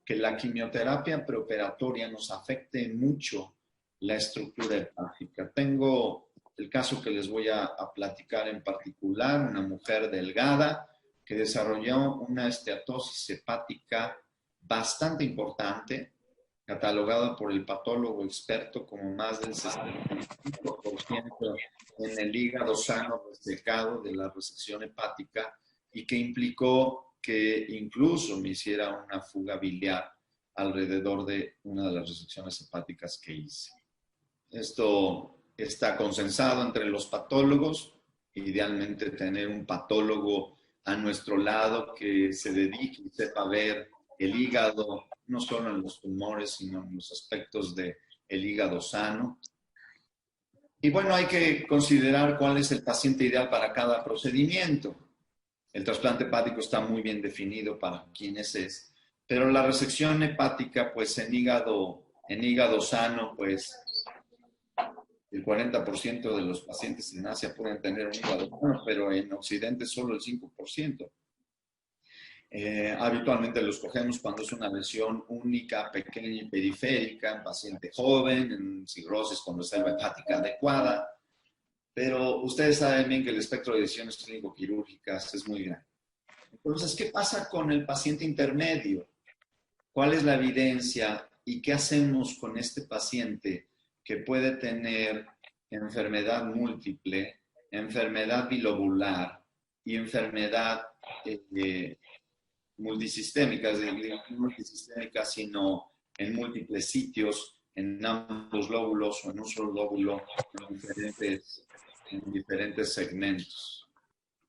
que la quimioterapia preoperatoria nos afecte mucho la estructura hepática. Tengo el caso que les voy a platicar en particular, una mujer delgada que desarrolló una esteatosis hepática bastante importante, catalogada por el patólogo experto como más del 65% en el hígado sano resecado de la resección hepática y que implicó que incluso me hiciera una fuga biliar alrededor de una de las resecciones hepáticas que hice. Esto está consensado entre los patólogos, idealmente tener un patólogo a nuestro lado que se dedique y sepa ver el hígado, no solo en los tumores, sino en los aspectos del hígado sano. Y bueno, hay que considerar cuál es el paciente ideal para cada procedimiento. El trasplante hepático está muy bien definido para quienes es, pero la resección hepática, pues en hígado sano, pues el 40% de los pacientes en Asia pueden tener un hígado sano, pero en Occidente solo el 5%. Habitualmente los cogemos cuando es una lesión única, pequeña y periférica, en paciente joven, en cirrosis con reserva hepática adecuada, pero ustedes saben bien que el espectro de lesiones clínico-quirúrgicas es muy grande. Entonces, ¿qué pasa con el paciente intermedio? ¿Cuál es la evidencia y qué hacemos con este paciente que puede tener enfermedad múltiple, enfermedad bilobular y enfermedad multisistémica, es decir, no multisistémica, sino en múltiples sitios, en ambos lóbulos o en un solo lóbulo, en diferentes segmentos?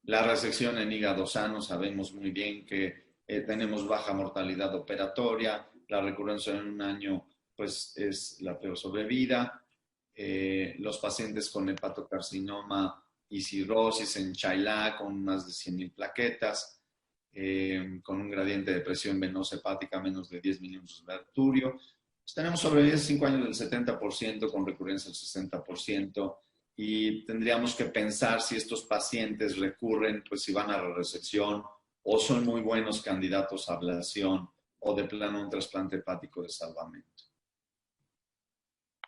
La resección en hígado sano, sabemos muy bien que tenemos baja mortalidad operatoria, la recurrencia en un año pues es la peor sobrevida. Los pacientes con hepatocarcinoma y cirrosis en Chailá con más de 100,000 plaquetas, con un gradiente de presión venosa hepática menos de 10 milímetros de mercurio. Pues tenemos sobrevividas 5 años del 70%, con recurrencia del 60%, y tendríamos que pensar si estos pacientes recurren, pues si van a la resección o son muy buenos candidatos a ablación o de plano un trasplante hepático de salvamento.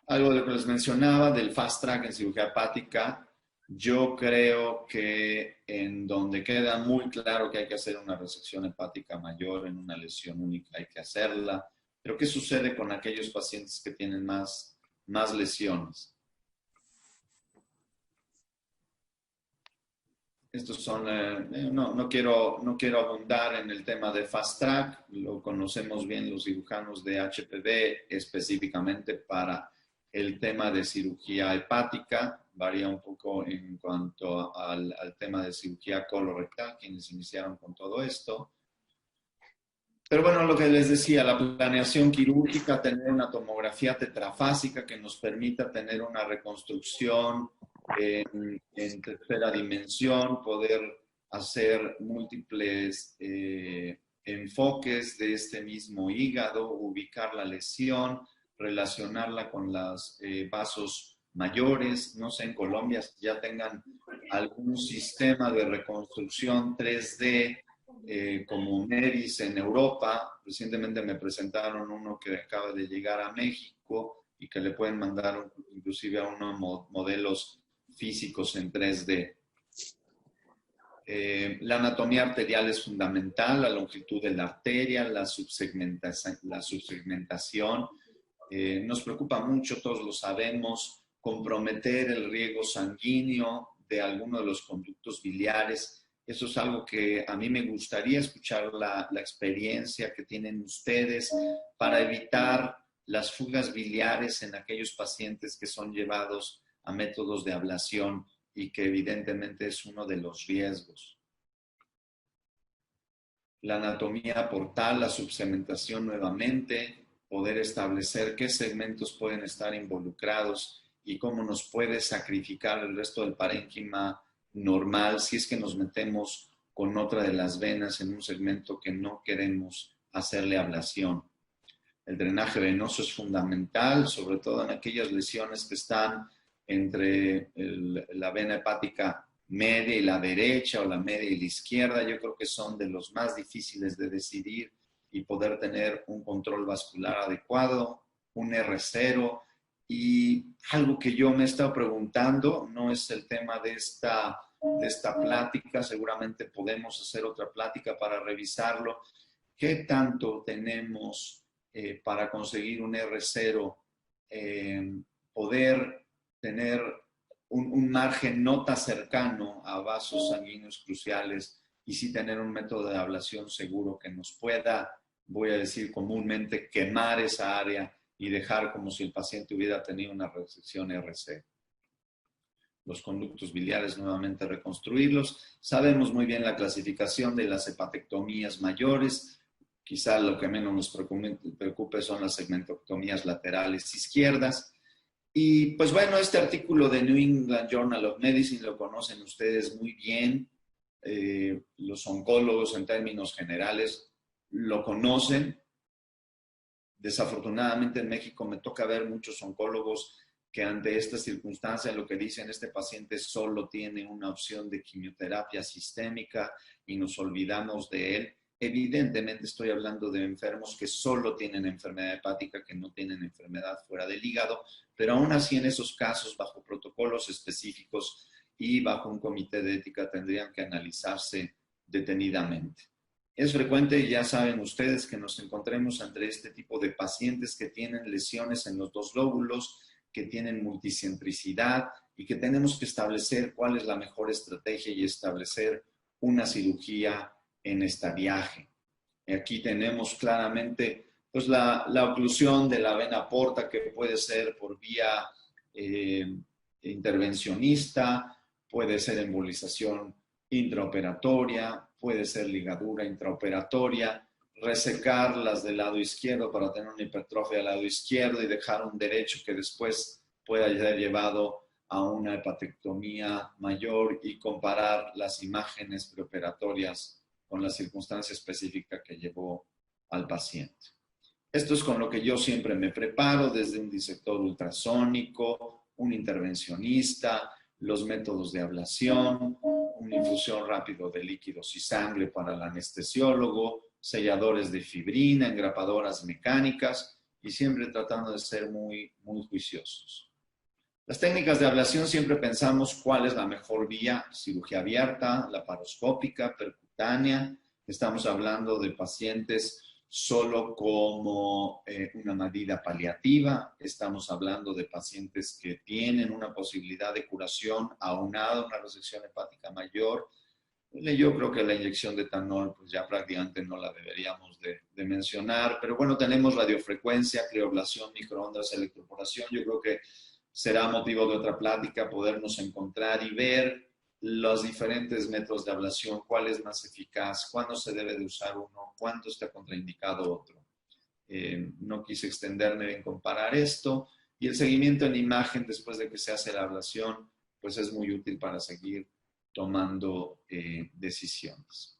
Algo de lo que les mencionaba del fast track en cirugía hepática, yo creo que en donde queda muy claro que hay que hacer una resección hepática mayor en una lesión única hay que hacerla. Pero ¿qué sucede con aquellos pacientes que tienen más lesiones? Estos son, no quiero abundar en el tema de fast track, lo conocemos bien los cirujanos de HPV específicamente para el tema de cirugía hepática, varía un poco en cuanto al tema de cirugía colorectal, quienes iniciaron con todo esto. Pero bueno, lo que les decía, la planeación quirúrgica, tener una tomografía tetrafásica que nos permita tener una reconstrucción en tercera dimensión, poder hacer múltiples enfoques de este mismo hígado, ubicar la lesión, relacionarla con los vasos mayores, no sé en Colombia si ya tengan algún sistema de reconstrucción 3D como MEDIS en Europa. Recientemente me presentaron uno que acaba de llegar a México y que le pueden mandar inclusive a unos modelos físicos en 3D. La anatomía arterial es fundamental, la longitud de la arteria, la subsegmentación. Nos preocupa mucho, todos lo sabemos, comprometer el riego sanguíneo de alguno de los conductos biliares. Eso es algo que a mí me gustaría escuchar la experiencia que tienen ustedes para evitar las fugas biliares en aquellos pacientes que son llevados a métodos de ablación y que evidentemente es uno de los riesgos. La anatomía portal, la subsegmentación nuevamente, poder establecer qué segmentos pueden estar involucrados y cómo nos puede sacrificar el resto del parénquima normal si es que nos metemos con otra de las venas en un segmento que no queremos hacerle ablación. El drenaje venoso es fundamental, sobre todo en aquellas lesiones que están entre la vena hepática media y la derecha o la media y la izquierda. Yo creo que son de los más difíciles de decidir y poder tener un control vascular adecuado, un R0. Y algo que yo me he estado preguntando, no es el tema de esta plática, seguramente podemos hacer otra plática para revisarlo. ¿Qué tanto tenemos para conseguir un R0? Poder tener un margen no tan cercano a vasos sanguíneos cruciales y sí tener un método de ablación seguro que nos pueda, voy a decir comúnmente, quemar esa área y dejar como si el paciente hubiera tenido una resección RC. Los conductos biliares nuevamente reconstruirlos. Sabemos muy bien la clasificación de las hepatectomías mayores. Quizá lo que menos nos preocupe son las segmentectomías laterales izquierdas. Y pues bueno, este artículo de New England Journal of Medicine lo conocen ustedes muy bien. Los oncólogos en términos generales lo conocen. Desafortunadamente en México me toca ver muchos oncólogos que ante esta circunstancia lo que dicen, este paciente solo tiene una opción de quimioterapia sistémica y nos olvidamos de él. Evidentemente estoy hablando de enfermos que solo tienen enfermedad hepática, que no tienen enfermedad fuera del hígado, pero aún así en esos casos, bajo protocolos específicos y bajo un comité de ética, tendrían que analizarse detenidamente. Es frecuente, ya saben ustedes, que nos encontremos entre este tipo de pacientes que tienen lesiones en los dos lóbulos, que tienen multicentricidad y que tenemos que establecer cuál es la mejor estrategia y establecer una cirugía en estadiaje. Aquí tenemos claramente pues, la oclusión de la vena porta, que puede ser por vía intervencionista, puede ser embolización intraoperatoria, puede ser ligadura intraoperatoria, resecar las del lado izquierdo para tener una hipertrofia del lado izquierdo y dejar un derecho que después pueda ser llevado a una hepatectomía mayor y comparar las imágenes preoperatorias con la circunstancia específica que llevó al paciente. Esto es con lo que yo siempre me preparo, desde un disector ultrasónico, un intervencionista, los métodos de ablación, una infusión rápido de líquidos y sangre para el anestesiólogo, selladores de fibrina, engrapadoras mecánicas y siempre tratando de ser muy juiciosos. Las técnicas de ablación siempre pensamos cuál es la mejor vía: cirugía abierta, laparoscópica, percutánea. Estamos hablando de pacientes solo como una medida paliativa. Estamos hablando de pacientes que tienen una posibilidad de curación aunada a una resección hepática mayor. Yo creo que la inyección de etanol pues ya prácticamente no la deberíamos de mencionar, pero bueno, tenemos radiofrecuencia, crioablación, microondas, electroporación. Yo creo que será motivo de otra plática podernos encontrar y ver los diferentes métodos de ablación, cuál es más eficaz, cuándo se debe de usar uno, cuándo está contraindicado otro. No quise extenderme en comparar esto, y el seguimiento en imagen después de que se hace la ablación pues es muy útil para seguir tomando decisiones.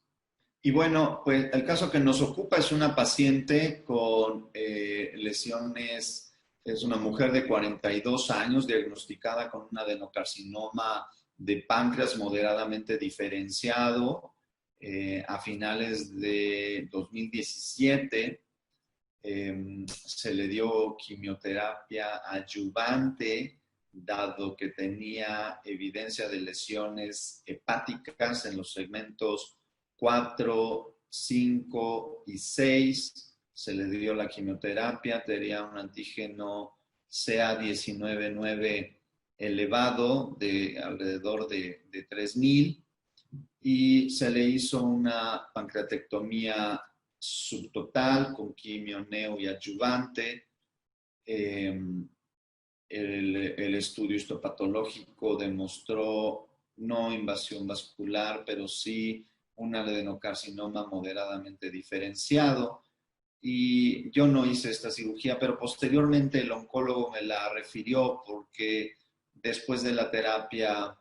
Y bueno, pues el caso que nos ocupa es una paciente con lesiones Es una mujer de 42 años diagnosticada con un adenocarcinoma de páncreas moderadamente diferenciado a finales de 2017. Se le dio quimioterapia adyuvante, dado que tenía evidencia de lesiones hepáticas en los segmentos 4, 5 y 6. Se le dio la quimioterapia, tenía un antígeno CA19-9 elevado de alrededor de 3000 y se le hizo una pancreatectomía subtotal con quimio neo y adyuvante. El estudio histopatológico demostró no invasión vascular, pero sí un adenocarcinoma moderadamente diferenciado. Y yo no hice esta cirugía, pero posteriormente el oncólogo me la refirió porque después de la terapia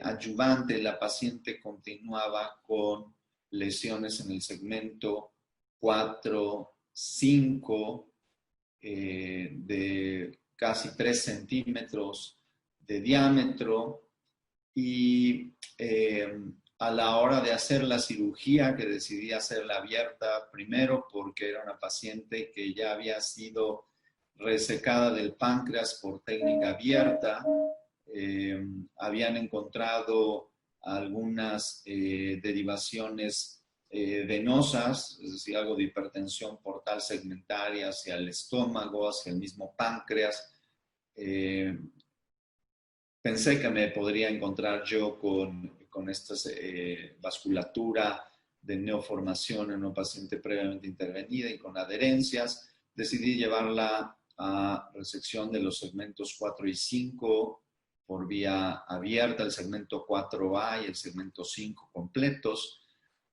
adyuvante, la paciente continuaba con lesiones en el segmento 4, 5, de casi 3 centímetros de diámetro y a la hora de hacer la cirugía, que decidí hacerla abierta primero porque era una paciente que ya había sido resecada del páncreas por técnica abierta, habían encontrado algunas derivaciones venosas, es decir, algo de hipertensión portal segmentaria hacia el estómago, hacia el mismo páncreas. Pensé que me podría encontrar yo con esta vasculatura de neoformación en una paciente previamente intervenida y con adherencias. Decidí llevarla a resección de los segmentos 4 y 5 por vía abierta, el segmento 4A y el segmento 5 completos.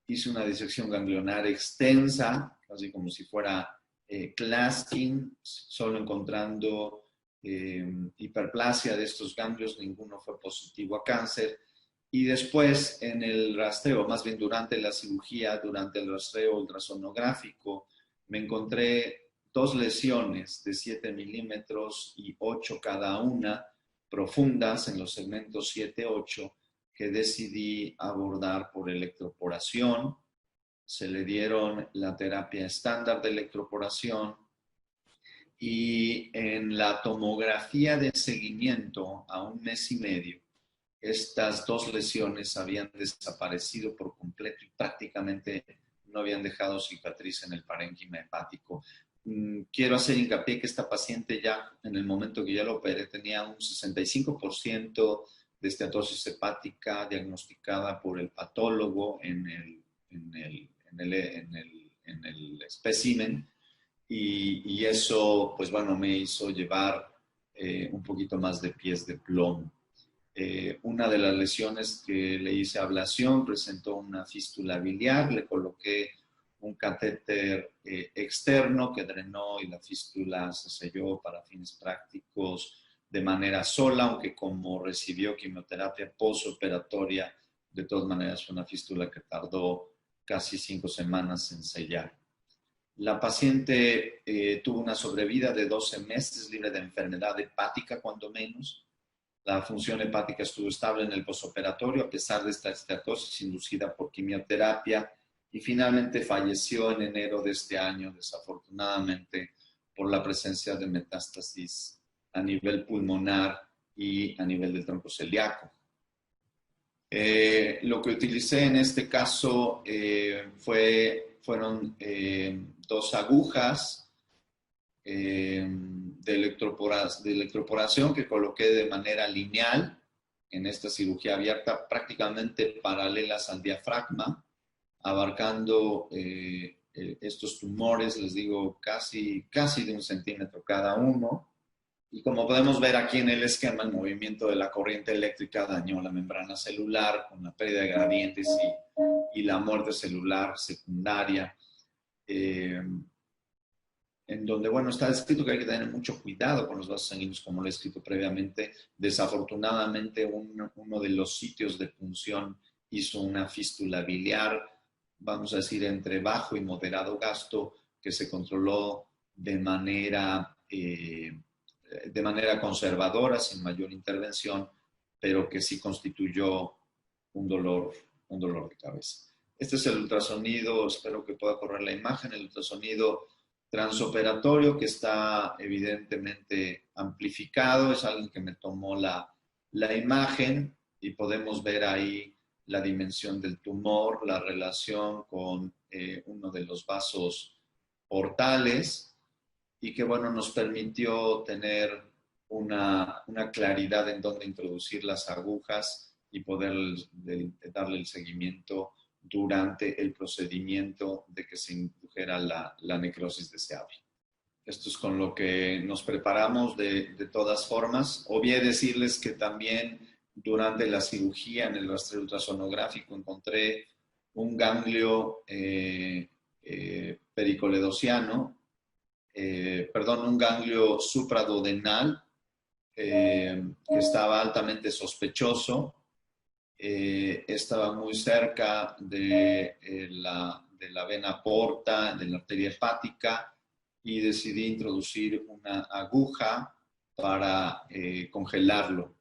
Hice una disección ganglionar extensa, casi como si fuera clasking, solo encontrando hiperplasia de estos ganglios, ninguno fue positivo a cáncer. Y después en el rastreo, más bien durante la cirugía, durante el rastreo ultrasonográfico, me encontré 2 lesiones de 7 milímetros y 8 cada una, profundas en los segmentos 7-8, que decidí abordar por electroporación. Se le dieron la terapia estándar de electroporación y en la tomografía de seguimiento a 1 mes y medio, estas 2 lesiones habían desaparecido por completo y prácticamente no habían dejado cicatriz en el parénquima hepático. Quiero hacer hincapié que esta paciente ya, en el momento que ya la operé, tenía un 65% de esteatosis hepática diagnosticada por el patólogo en el espécimen. Y eso, pues bueno, me hizo llevar un poquito más de pies de plomo. Una de las lesiones que le hice ablación presentó una fístula biliar, le coloqué un catéter externo que drenó y la fístula se selló para fines prácticos de manera sola, aunque como recibió quimioterapia postoperatoria, de todas maneras fue una fístula que tardó casi 5 semanas en sellar. La paciente tuvo una sobrevida de 12 meses libre de enfermedad hepática, cuando menos. La función hepática estuvo estable en el posoperatorio a pesar de esta esteatosis inducida por quimioterapia y finalmente falleció en enero de este año, desafortunadamente, por la presencia de metástasis a nivel pulmonar y a nivel del tronco celíaco. Lo que utilicé en este caso fueron 2 agujas de electroporación que coloqué de manera lineal en esta cirugía abierta, prácticamente paralelas al diafragma, abarcando estos tumores, les digo, casi de 1 centímetro cada uno. Y como podemos ver aquí en el esquema, el movimiento de la corriente eléctrica dañó la membrana celular con la pérdida de gradientes y la muerte celular secundaria. En donde, bueno, está escrito que hay que tener mucho cuidado con los vasos sanguíneos, como lo he escrito previamente. Desafortunadamente, uno de los sitios de punción hizo una fístula biliar, vamos a decir, entre bajo y moderado gasto, que se controló de manera de manera conservadora, sin mayor intervención, pero que sí constituyó un dolor de cabeza. Este es el ultrasonido, espero que pueda correr la imagen, el ultrasonido transoperatorio que está evidentemente amplificado, es alguien que me tomó la imagen y podemos ver ahí la dimensión del tumor, la relación con uno de los vasos portales y que, bueno, nos permitió tener una claridad en dónde introducir las agujas y poder darle el seguimiento durante el procedimiento de que se indujera la necrosis deseable. Esto es con lo que nos preparamos de todas formas. Obvié decirles que también durante la cirugía en el rastreo ultrasonográfico encontré un ganglio pericoledociano, un ganglio supraduodenal que estaba altamente sospechoso. Estaba muy cerca de la vena porta, de la arteria hepática, y decidí introducir una aguja para congelarlo.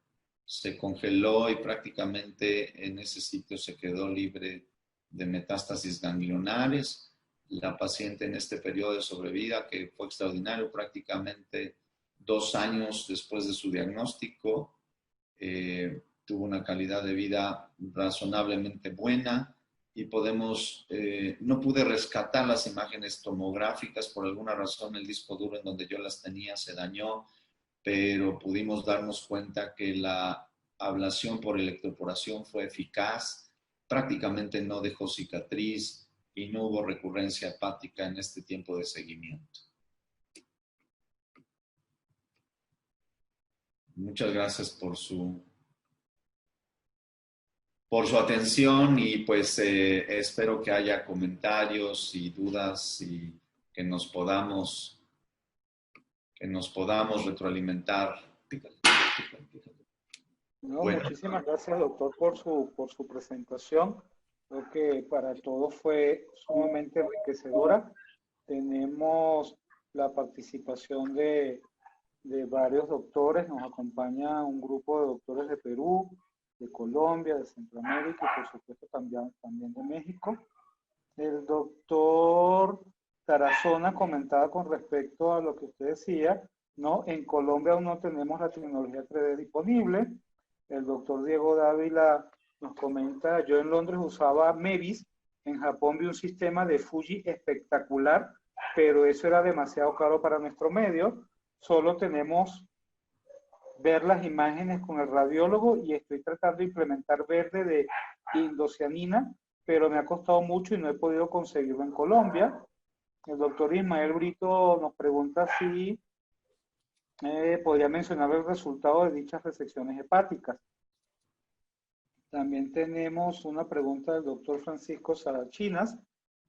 Se congeló y prácticamente en ese sitio se quedó libre de metástasis ganglionares. La paciente en este periodo de sobrevida, que fue extraordinario, prácticamente 2 años después de su diagnóstico, tuvo una calidad de vida razonablemente buena y no pude rescatar las imágenes tomográficas, por alguna razón el disco duro en donde yo las tenía se dañó, pero pudimos darnos cuenta que la ablación por electroporación fue eficaz, prácticamente no dejó cicatriz y no hubo recurrencia hepática en este tiempo de seguimiento. Muchas gracias por su atención y pues espero que haya comentarios y dudas y que nos podamos retroalimentar. No, Bueno. muchísimas gracias, doctor, por su presentación. Creo que para todos fue sumamente enriquecedora. Tenemos la participación de varios doctores. Nos acompaña un grupo de doctores de Perú, de Colombia, de Centroamérica y por supuesto también de México. El doctor Tarazona comentaba con respecto a lo que usted decía, ¿no? En Colombia aún no tenemos la tecnología 3D disponible. El doctor Diego Dávila nos comenta, yo en Londres usaba Mevis, en Japón vi un sistema de Fuji espectacular, pero eso era demasiado caro para nuestro medio. Solo tenemos ver las imágenes con el radiólogo y estoy tratando de implementar verde de indocianina, pero me ha costado mucho y no he podido conseguirlo en Colombia. El doctor Ismael Brito nos pregunta si podría mencionar el resultado de dichas resecciones hepáticas. También tenemos una pregunta del doctor Francisco Sarachinas.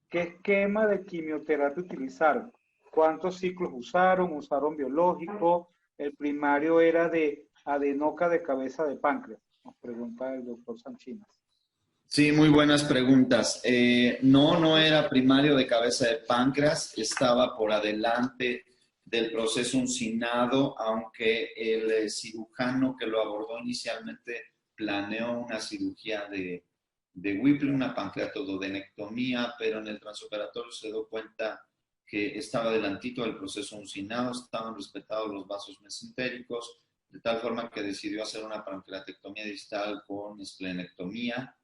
¿Qué esquema de quimioterapia utilizaron? ¿Cuántos ciclos usaron? ¿Usaron biológico? El primario era de adenoca de cabeza de páncreas, nos pregunta el doctor Sanchinas. Sí, muy buenas preguntas. No era primario de cabeza de páncreas, estaba por adelante del proceso uncinado, aunque el cirujano que lo abordó inicialmente planeó una cirugía de Whipple, una pancreatoduodenectomía, pero en el transoperatorio se dio cuenta que estaba adelantito del proceso uncinado, estaban respetados los vasos mesentéricos, de tal forma que decidió hacer una pancreatectomía distal con esplenectomía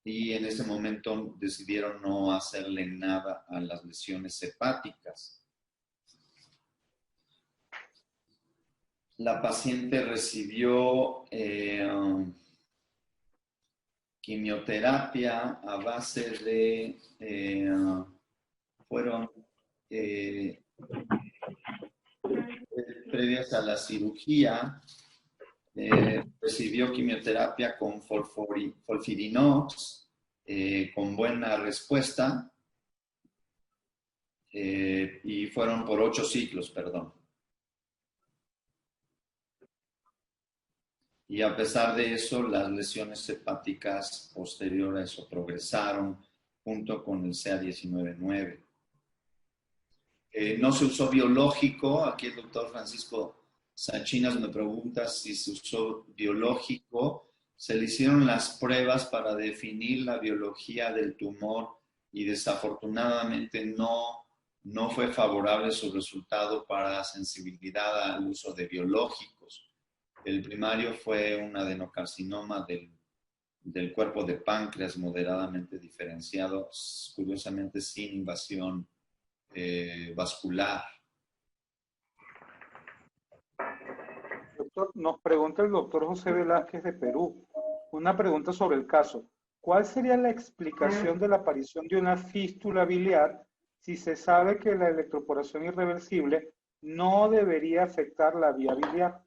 y en ese momento decidieron no hacerle nada a las lesiones hepáticas. La paciente recibió quimioterapia a base de, fueron previas a la cirugía, recibió quimioterapia con Folfirinox, con buena respuesta, y fueron por 8 ciclos, perdón. Y a pesar de eso, las lesiones hepáticas posteriores a eso progresaron junto con el CA 19-9. No se usó biológico. Aquí el doctor Francisco Sanchinas me pregunta si se usó biológico. Se le hicieron las pruebas para definir la biología del tumor y desafortunadamente no fue favorable su resultado para sensibilidad al uso de biológicos. El primario fue un adenocarcinoma del cuerpo de páncreas moderadamente diferenciado, curiosamente sin invasión vascular. Doctor, nos pregunta el doctor José Velázquez de Perú. Una pregunta sobre el caso. ¿Cuál sería la explicación de la aparición de una fístula biliar si se sabe que la electroporación irreversible no debería afectar la vía biliar?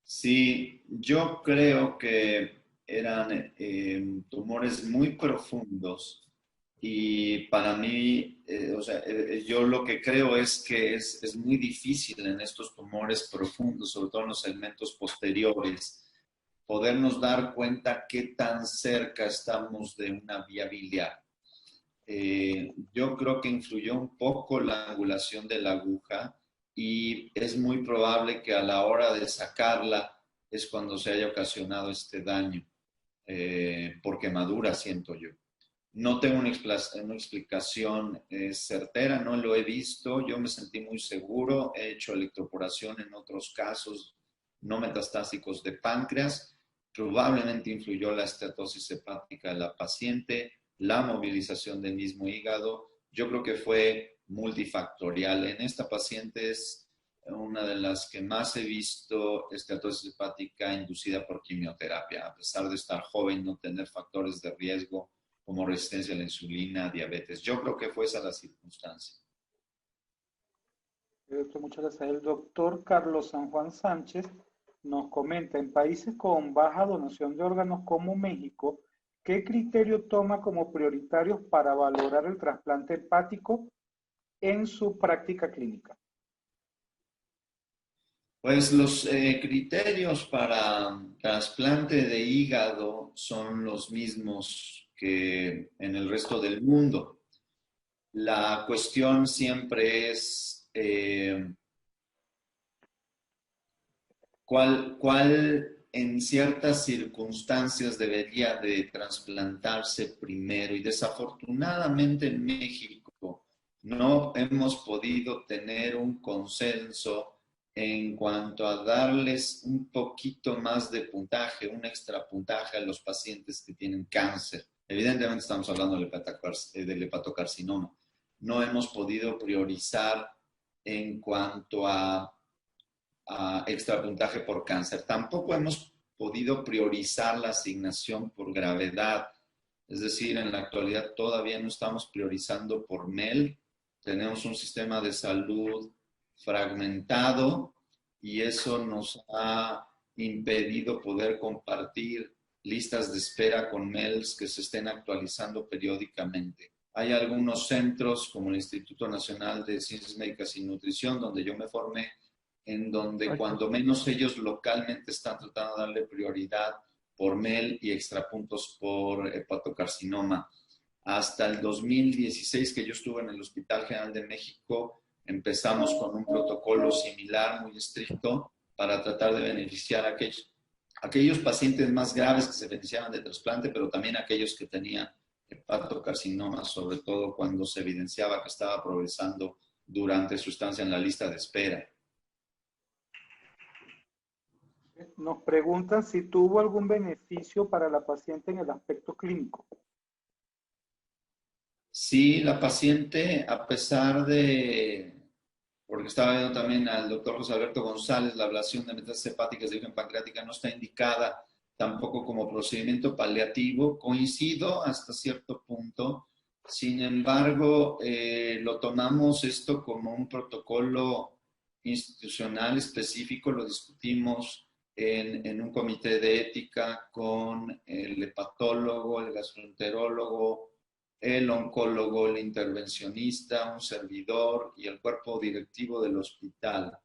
Sí, yo creo que eran tumores muy profundos y para mí, yo lo que creo es que es muy difícil en estos tumores profundos, sobre todo en los segmentos posteriores, podernos dar cuenta qué tan cerca estamos de una vía biliar. Yo creo que influyó un poco la angulación de la aguja y es muy probable que a la hora de sacarla es cuando se haya ocasionado este daño por quemadura, siento yo. No tengo una explicación certera, no lo he visto, yo me sentí muy seguro, he hecho electroporación en otros casos no metastásicos de páncreas, probablemente influyó la esteatosis hepática de la paciente, la movilización del mismo hígado, yo creo que fue multifactorial. En esta paciente es una de las que más he visto esteatosis hepática inducida por quimioterapia, a pesar de estar joven, no tener factores de riesgo como resistencia a la insulina, diabetes. Yo creo que fue esa la circunstancia. Doctor, muchas gracias. El doctor Carlos San Juan Sánchez nos comenta, en países con baja donación de órganos como México, ¿qué criterio toma como prioritarios para valorar el trasplante hepático en su práctica clínica? Pues los criterios para trasplante de hígado son los mismos que en el resto del mundo. La cuestión siempre es cuál en ciertas circunstancias debería de trasplantarse primero. Y desafortunadamente en México no hemos podido tener un consenso en cuanto a darles un poquito más de puntaje, un extra puntaje a los pacientes que tienen cáncer. Evidentemente estamos hablando del hepatocarcinoma. No hemos podido priorizar en cuanto a extra puntaje por cáncer. Tampoco hemos podido priorizar la asignación por gravedad. Es decir, en la actualidad todavía no estamos priorizando por MEL. Tenemos un sistema de salud fragmentado y eso nos ha impedido poder compartir listas de espera con MELs que se estén actualizando periódicamente. Hay algunos centros como el Instituto Nacional de Ciencias Médicas y Nutrición, donde yo me formé, en donde cuando menos ellos localmente están tratando de darle prioridad por MEL y extrapuntos por hepatocarcinoma. Hasta el 2016 que yo estuve en el Hospital General de México, empezamos con un protocolo similar, muy estricto, para tratar de beneficiar a aquellos pacientes más graves que se beneficiaban de trasplante, pero también aquellos que tenían hepatocarcinoma, sobre todo cuando se evidenciaba que estaba progresando durante su estancia en la lista de espera. Nos preguntan si tuvo algún beneficio para la paciente en el aspecto clínico. Sí, la paciente, a pesar de, porque estaba viendo también al doctor José Alberto González, la ablación de metástasis hepáticas de origen pancreática no está indicada tampoco como procedimiento paliativo. Coincido hasta cierto punto. Sin embargo, lo tomamos esto como un protocolo institucional específico, lo discutimos en un comité de ética con el hepatólogo, el gastroenterólogo, el oncólogo, el intervencionista, un servidor y el cuerpo directivo del hospital.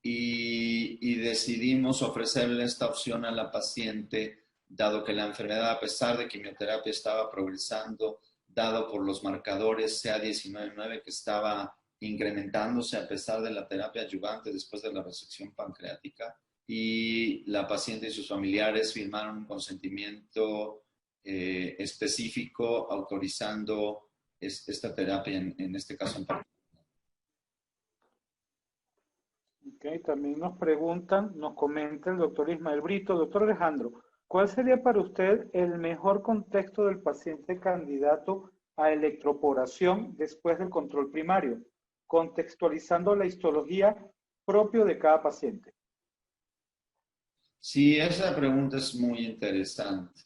Y decidimos ofrecerle esta opción a la paciente, dado que la enfermedad, a pesar de quimioterapia, estaba progresando dado por los marcadores CA19-9 que estaba incrementándose a pesar de la terapia adyuvante después de la resección pancreática, y la paciente y sus familiares firmaron un consentimiento específico autorizando esta terapia en este caso en particular. Okay, también nos preguntan, nos comenta el doctor Ismael Brito. Doctor Alejandro, ¿cuál sería para usted el mejor contexto del paciente candidato a electroporación después del control primario, contextualizando la histología propio de cada paciente? Sí, esa pregunta es muy interesante.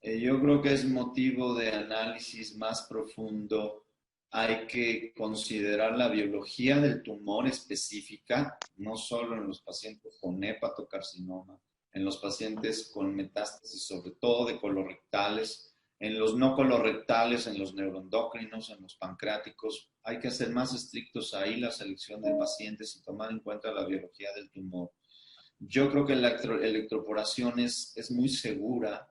Yo creo que es motivo de análisis más profundo. Hay que considerar la biología del tumor específica, no solo en los pacientes con hepatocarcinoma, en los pacientes con metástasis, sobre todo de colorectales, en los no colorectales, en los neuroendocrinos, en los pancreáticos. Hay que ser más estrictos ahí la selección de pacientes y tomar en cuenta la biología del tumor. Yo creo que la electroporación es muy segura.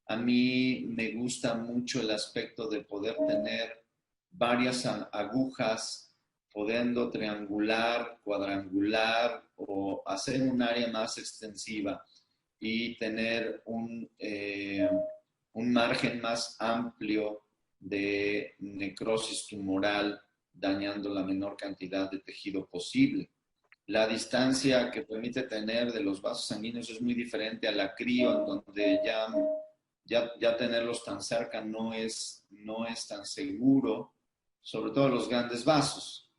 A mí me gusta mucho el aspecto de poder tener varias agujas, podendo triangular, cuadrangular o hacer un área más extensiva y tener un margen más amplio de necrosis tumoral, dañando la menor cantidad de tejido posible. La distancia que permite tener de los vasos sanguíneos es muy diferente a la crio, en donde ya tenerlos tan cerca no es tan seguro, sobre todo los grandes vasos.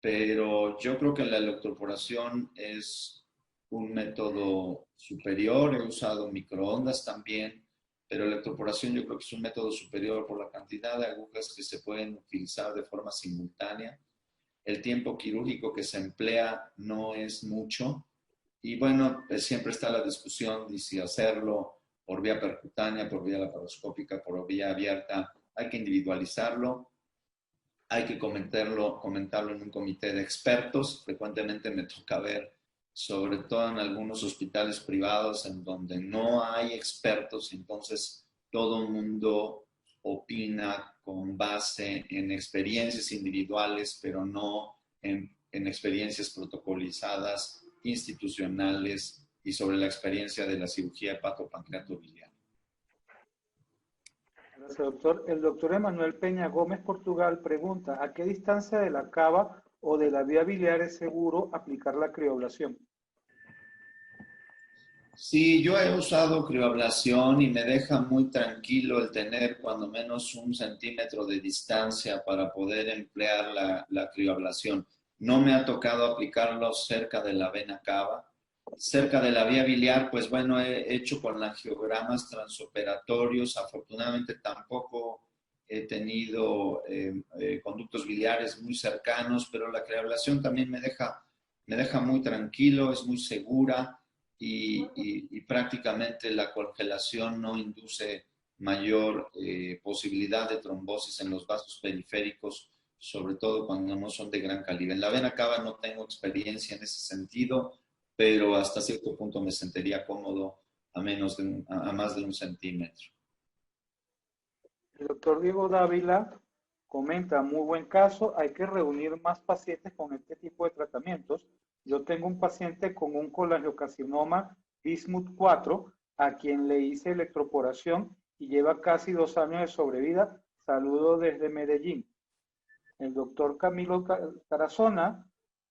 Pero yo creo que la electroporación es un método superior. He usado microondas también, pero la electroporación yo creo que es un método superior por la cantidad de agujas que se pueden utilizar de forma simultánea. El tiempo quirúrgico que se emplea no es mucho. Y bueno, siempre está la discusión de si hacerlo por vía percutánea, por vía laparoscópica, por vía abierta. Hay que individualizarlo, hay que comentarlo en un comité de expertos. Frecuentemente me toca ver, sobre todo en algunos hospitales privados, en donde no hay expertos, entonces todo el mundo opina con base en experiencias individuales, pero no en experiencias protocolizadas, institucionales y sobre la experiencia de la cirugía hepatopancreatobiliar. Gracias, doctor. El doctor Emanuel Peña Gómez, Portugal, pregunta, ¿a qué distancia de la cava o de la vía biliar es seguro aplicar la crioablación? Sí, yo he usado crioablación y me deja muy tranquilo el tener cuando menos 1 centímetro de distancia para poder emplear la crioablación. No me ha tocado aplicarlo cerca de la vena cava. Cerca de la vía biliar, pues bueno, he hecho con angiogramas transoperatorios. Afortunadamente tampoco he tenido conductos biliares muy cercanos, pero la crioablación también me deja muy tranquilo, es muy segura. Y prácticamente la congelación no induce mayor posibilidad de trombosis en los vasos periféricos, sobre todo cuando no son de gran calibre. En la vena cava no tengo experiencia en ese sentido, pero hasta cierto punto me sentiría cómodo a más de 1 centímetro. El doctor Diego Dávila comenta, muy buen caso, hay que reunir más pacientes con este tipo de tratamientos. Yo tengo un paciente con un colangiocarcinoma Bismuth 4, a quien le hice electroporación y lleva casi 2 años de sobrevida. Saludo desde Medellín. El doctor Camilo Tarazona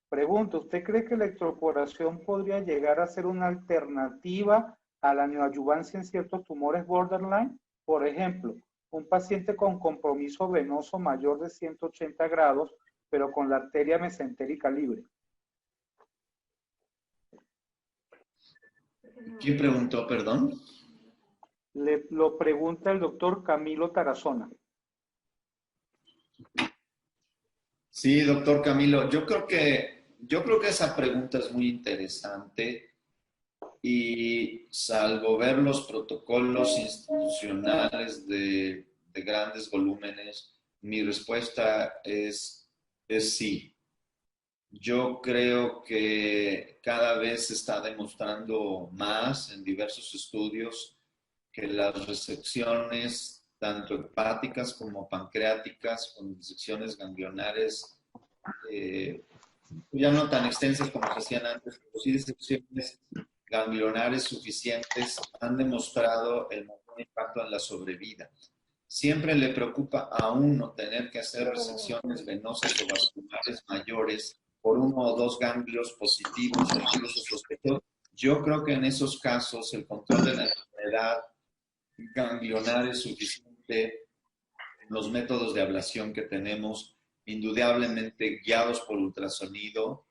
pregunta, ¿usted cree que la electroporación podría llegar a ser una alternativa a la neoadyuvancia en ciertos tumores borderline? Por ejemplo, un paciente con compromiso venoso mayor de 180 grados, pero con la arteria mesentérica libre. ¿Quién preguntó, perdón? Lo pregunta el doctor Camilo Tarazona. Sí, doctor Camilo, yo creo que esa pregunta es muy interesante y salvo ver los protocolos institucionales de grandes volúmenes, mi respuesta es sí. Yo creo que cada vez se está demostrando más en diversos estudios que las resecciones tanto hepáticas como pancreáticas, con disecciones ganglionares, ya no tan extensas como se hacían antes, pero sí disecciones ganglionares suficientes, han demostrado el mayor impacto en la sobrevida. Siempre le preocupa a uno tener que hacer resecciones venosas o vasculares mayores por uno o dos ganglios positivos o incluso sospechosos. Yo creo que en esos casos el control de la enfermedad ganglionar es suficiente. Los métodos de ablación que tenemos, indudablemente guiados por ultrasonido,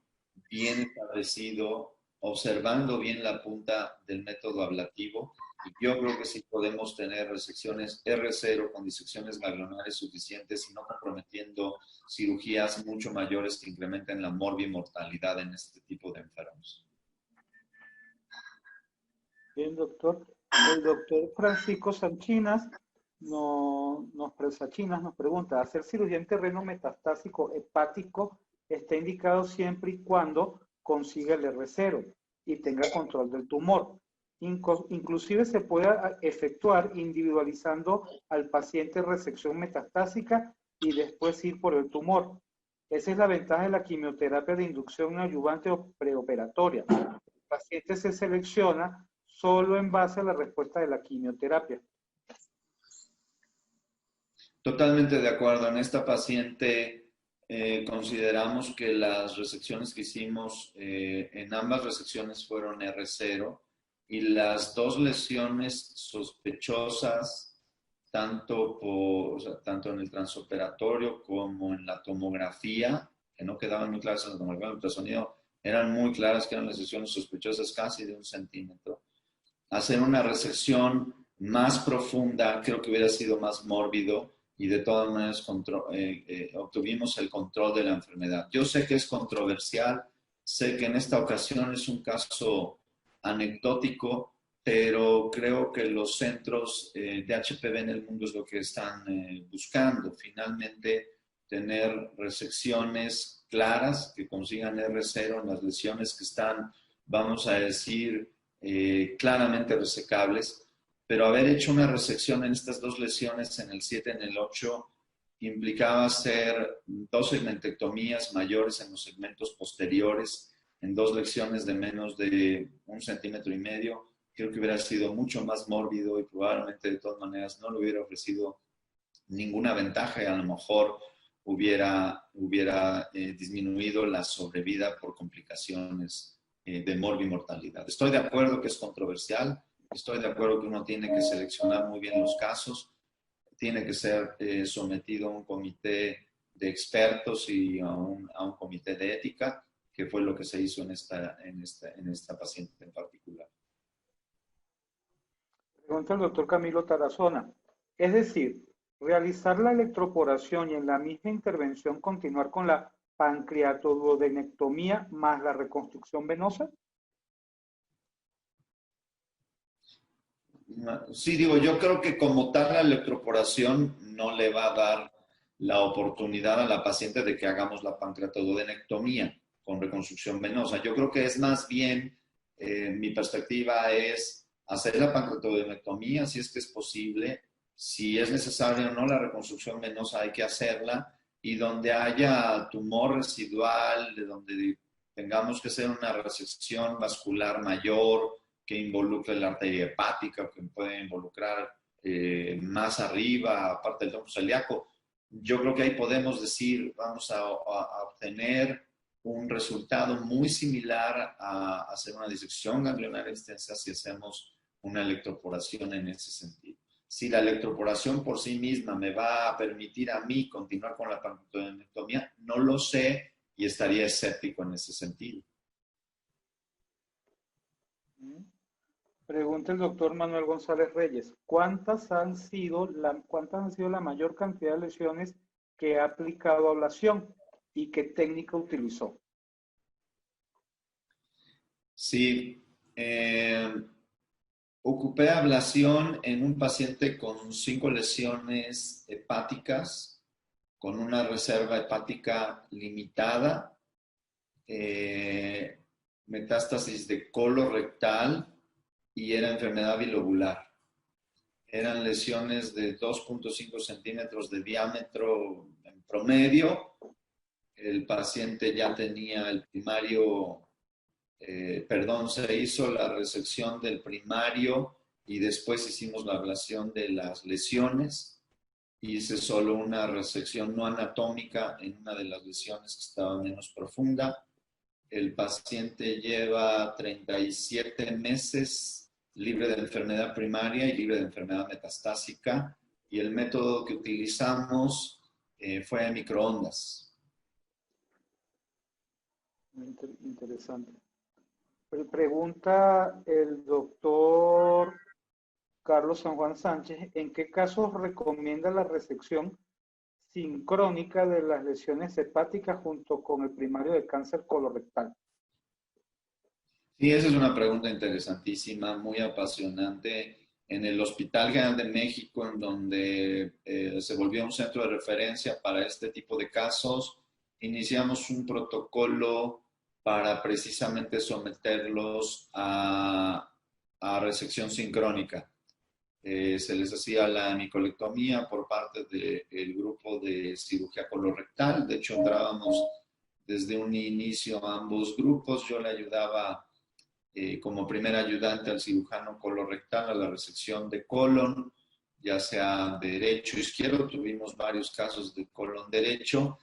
bien establecido, observando bien la punta del método ablativo. Y yo creo que sí podemos tener resecciones R0 con disecciones ganglionares suficientes y no comprometiendo cirugías mucho mayores que incrementen la morbimortalidad en este tipo de enfermos. Bien, doctor. El doctor Francisco Sanchinas nos pregunta, ¿hacer cirugía en terreno metastásico hepático está indicado siempre y cuando consiga el R0 y tenga control del tumor? Inclusive se puede efectuar individualizando al paciente resección metastásica y después ir por el tumor. Esa es la ventaja de la quimioterapia de inducción adyuvante o preoperatoria. El paciente se selecciona solo en base a la respuesta de la quimioterapia. Totalmente de acuerdo. En esta paciente consideramos que las resecciones que hicimos, en ambas resecciones fueron R0 y las dos lesiones sospechosas, tanto en el transoperatorio como en la tomografía, que no quedaban muy claras en la tomografía, en el ultrasonido, eran muy claras que eran lesiones sospechosas casi de 1 centímetro. Hacer una resección más profunda creo que hubiera sido más mórbido y de todas maneras obtuvimos el control de la enfermedad. Yo sé que es controversial, sé que en esta ocasión es un caso anecdótico, pero creo que los centros de HPV en el mundo es lo que están buscando. Finalmente, tener resecciones claras que consigan R0 en las lesiones que están, vamos a decir, claramente resecables, pero haber hecho una resección en estas dos lesiones, en el 7 y en el 8, implicaba hacer 2 segmentectomías mayores en los segmentos posteriores, en 2 lesiones de menos de 1,5 centímetros. Creo que hubiera sido mucho más mórbido y probablemente de todas maneras no le hubiera ofrecido ninguna ventaja y a lo mejor hubiera disminuido la sobrevida por complicaciones de morbimortalidad. Estoy de acuerdo que es controversial, estoy de acuerdo que uno tiene que seleccionar muy bien los casos, tiene que ser sometido a un comité de expertos y a un comité de ética, que fue lo que se hizo en esta paciente en particular. Pregunta el doctor Camilo Tarazona. Es decir, realizar la electroporación y en la misma intervención continuar con la pancreatoduodenectomía más la reconstrucción venosa. Sí, digo, yo creo que como tal la electroporación no le va a dar la oportunidad a la paciente de que hagamos la pancreatoduodenectomía con reconstrucción venosa. Yo creo que es más bien, mi perspectiva es hacer la pancreatoduodenectomía si es que es posible, si es necesario o no la reconstrucción venosa hay que hacerla, y donde haya tumor residual, de donde tengamos que hacer una resección vascular mayor, que involucre la arteria hepática, que puede involucrar más arriba, aparte del tronco celíaco. Yo creo que ahí podemos decir, vamos a obtener un resultado muy similar a hacer una disección ganglionar extensa si hacemos una electroporación en ese sentido. Si la electroporación por sí misma me va a permitir a mí continuar con la pancreatodenectomía, no lo sé y estaría escéptico en ese sentido. Pregunta el doctor Manuel González Reyes, ¿cuántas han sido la mayor cantidad de lesiones que ha aplicado ablación y qué técnica utilizó? Sí, ocupé ablación en un paciente con 5 lesiones hepáticas, con una reserva hepática limitada, metástasis de colorectal y era enfermedad bilobular. Eran lesiones de 2.5 centímetros de diámetro en promedio. El paciente ya tenía el primario, se hizo la resección del primario y después hicimos la ablación de las lesiones. Hice solo una resección no anatómica en una de las lesiones que estaba menos profunda. El paciente lleva 37 meses libre de enfermedad primaria y libre de enfermedad metastásica, y el método que utilizamos fue microondas. Interesante. Pregunta el doctor Carlos San Juan Sánchez, ¿en qué casos recomienda la resección sincrónica de las lesiones hepáticas junto con el primario de cáncer colorectal? Sí, esa es una pregunta interesantísima, muy apasionante. En el Hospital General de México, en donde se volvió un centro de referencia para este tipo de casos, iniciamos un protocolo para precisamente someterlos a resección sincrónica. Se les hacía la hemicolectomía por parte del grupo de cirugía colorectal. De hecho, entrábamos desde un inicio a ambos grupos. Yo le ayudaba como primer ayudante al cirujano colorectal a la resección de colon, ya sea derecho o izquierdo. Tuvimos varios casos de colon derecho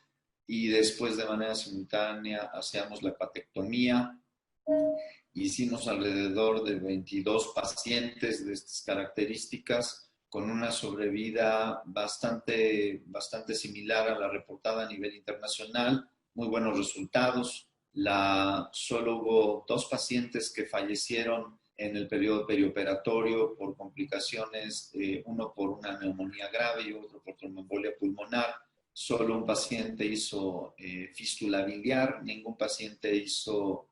y después de manera simultánea hacíamos la hepatectomía. Hicimos alrededor de 22 pacientes de estas características con una sobrevida bastante similar a la reportada a nivel internacional, muy buenos resultados. Solo hubo 2 pacientes que fallecieron en el periodo perioperatorio por complicaciones, uno por una neumonía grave y otro por tromboembolia pulmonar. Solo un paciente hizo fístula biliar, ningún paciente hizo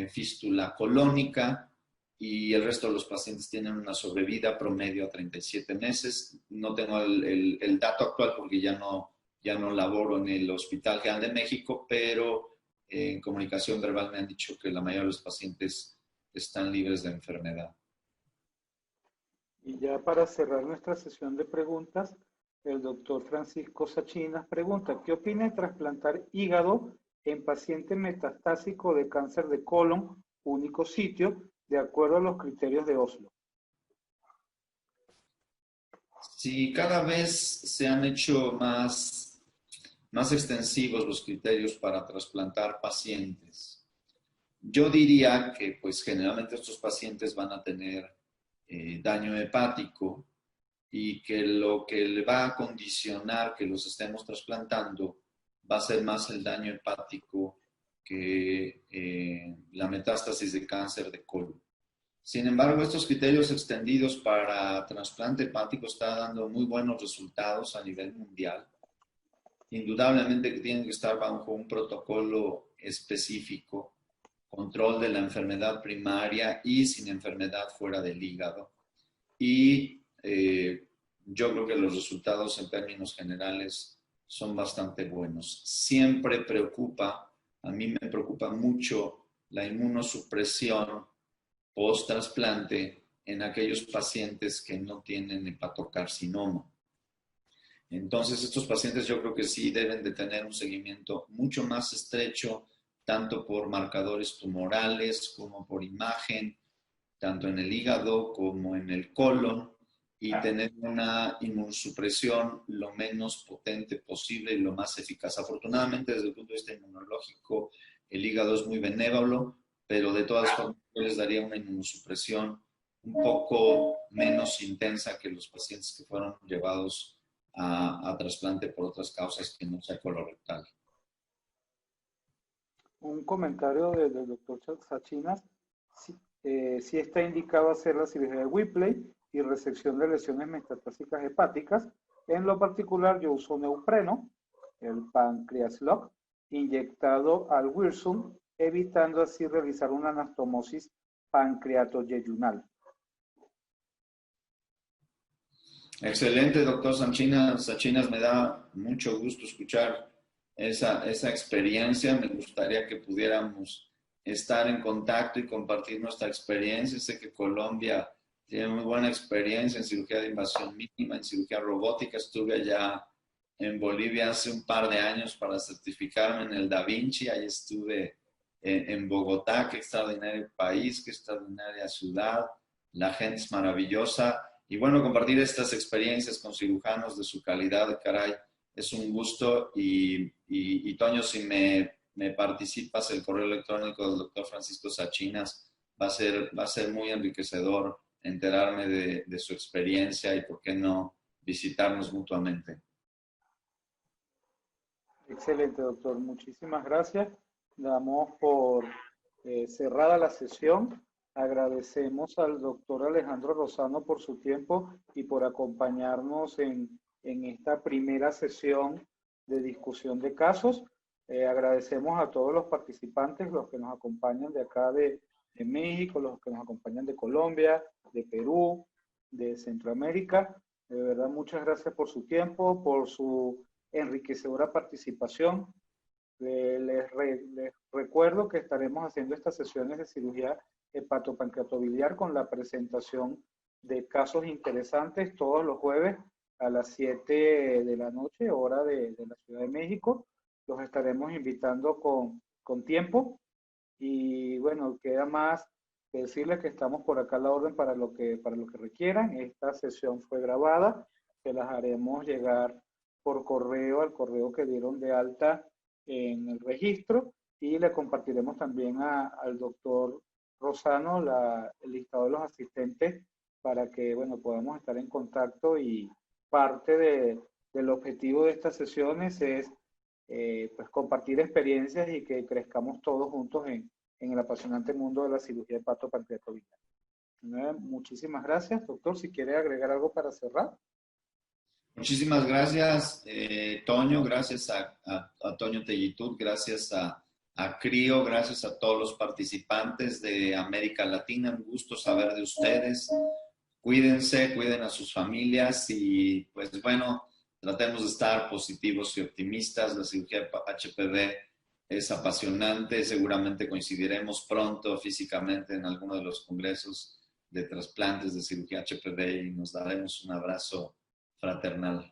fístula colónica, y el resto de los pacientes tienen una sobrevida promedio a 37 meses. No tengo el dato actual porque ya no laboro en el Hospital General de México, pero en comunicación verbal me han dicho que la mayoría de los pacientes están libres de enfermedad. Y ya para cerrar nuestra sesión de preguntas, el doctor Francisco Sachinas pregunta, ¿qué opina de trasplantar hígado en paciente metastásico de cáncer de colon, único sitio, de acuerdo a los criterios de Oslo? Sí, cada vez se han hecho más extensivos los criterios para trasplantar pacientes. Yo diría que pues generalmente estos pacientes van a tener daño hepático, y que lo que le va a condicionar que los estemos trasplantando va a ser más el daño hepático que la metástasis de cáncer de colon. Sin embargo, estos criterios extendidos para trasplante hepático están dando muy buenos resultados a nivel mundial. Indudablemente que tienen que estar bajo un protocolo específico, control de la enfermedad primaria y sin enfermedad fuera del hígado. Y yo creo que los resultados en términos generales son bastante buenos. Siempre a mí me preocupa mucho la inmunosupresión post-trasplante en aquellos pacientes que no tienen hepatocarcinoma. Entonces, estos pacientes yo creo que sí deben de tener un seguimiento mucho más estrecho, tanto por marcadores tumorales como por imagen, tanto en el hígado como en el colon, y tener una inmunosupresión lo menos potente posible y lo más eficaz. Afortunadamente, desde el punto de vista inmunológico, el hígado es muy benévolo, pero de todas formas yo les daría una inmunosupresión un poco menos intensa que los pacientes que fueron llevados a trasplante por otras causas que no sea colorectal. Un comentario del doctor Sachinas. Sí está indicado hacer la cirugía de Whipple y resección de lesiones metastásicas hepáticas. En lo particular, yo uso neopreno, el Pancreas Lock, inyectado al Wirsum, evitando así realizar una anastomosis pancreatoyeyunal. Excelente, doctor Sachinas, me da mucho gusto escuchar esa experiencia. Me gustaría que pudiéramos estar en contacto y compartir nuestra experiencia. Sé que Colombia tiene muy buena experiencia en cirugía de invasión mínima, en cirugía robótica. Estuve allá en Bolivia hace un par de años para certificarme en el Da Vinci. Ahí estuve en Bogotá. Qué extraordinario país, qué extraordinaria ciudad. La gente es maravillosa. Y bueno, compartir estas experiencias con cirujanos de su calidad, caray, es un gusto. Y Toño, si me participas el correo electrónico del doctor Francisco Sachinas, va a ser muy enriquecedor enterarme de su experiencia y, por qué no, visitarnos mutuamente. Excelente, doctor. Muchísimas gracias. Damos por cerrada la sesión. Agradecemos al doctor Alejandro Lozano por su tiempo y por acompañarnos en esta primera sesión de discusión de casos. Agradecemos a todos los participantes, los que nos acompañan de acá de México, los que nos acompañan de Colombia, de Perú, de Centroamérica. De verdad, muchas gracias por su tiempo, por su enriquecedora participación. Les recuerdo que estaremos haciendo estas sesiones de cirugía hepatopancreatobiliar con la presentación de casos interesantes todos los jueves a las 7 de la noche, hora de la Ciudad de México. Los estaremos invitando con tiempo. Y bueno, queda más que decirles que estamos por acá a la orden para lo que requieran. Esta sesión fue grabada, se las haremos llegar por correo al correo que dieron de alta en el registro, y le compartiremos también al doctor Lozano el listado de los asistentes para que, bueno, podamos estar en contacto. Y parte del objetivo de estas sesiones es pues compartir experiencias y que crezcamos todos juntos en el apasionante mundo de la cirugía hepatopancreatobiliar. Muchísimas gracias, doctor. Si quiere agregar algo para cerrar. Muchísimas gracias, Toño. Gracias a Toño Tellitud, gracias a CRIO, gracias a todos los participantes de América Latina. Un gusto saber de ustedes. Cuídense, cuiden a sus familias y, pues bueno, tratemos de estar positivos y optimistas. La cirugía HPV es apasionante. Seguramente coincidiremos pronto físicamente en alguno de los congresos de trasplantes de cirugía HPV y nos daremos un abrazo fraternal.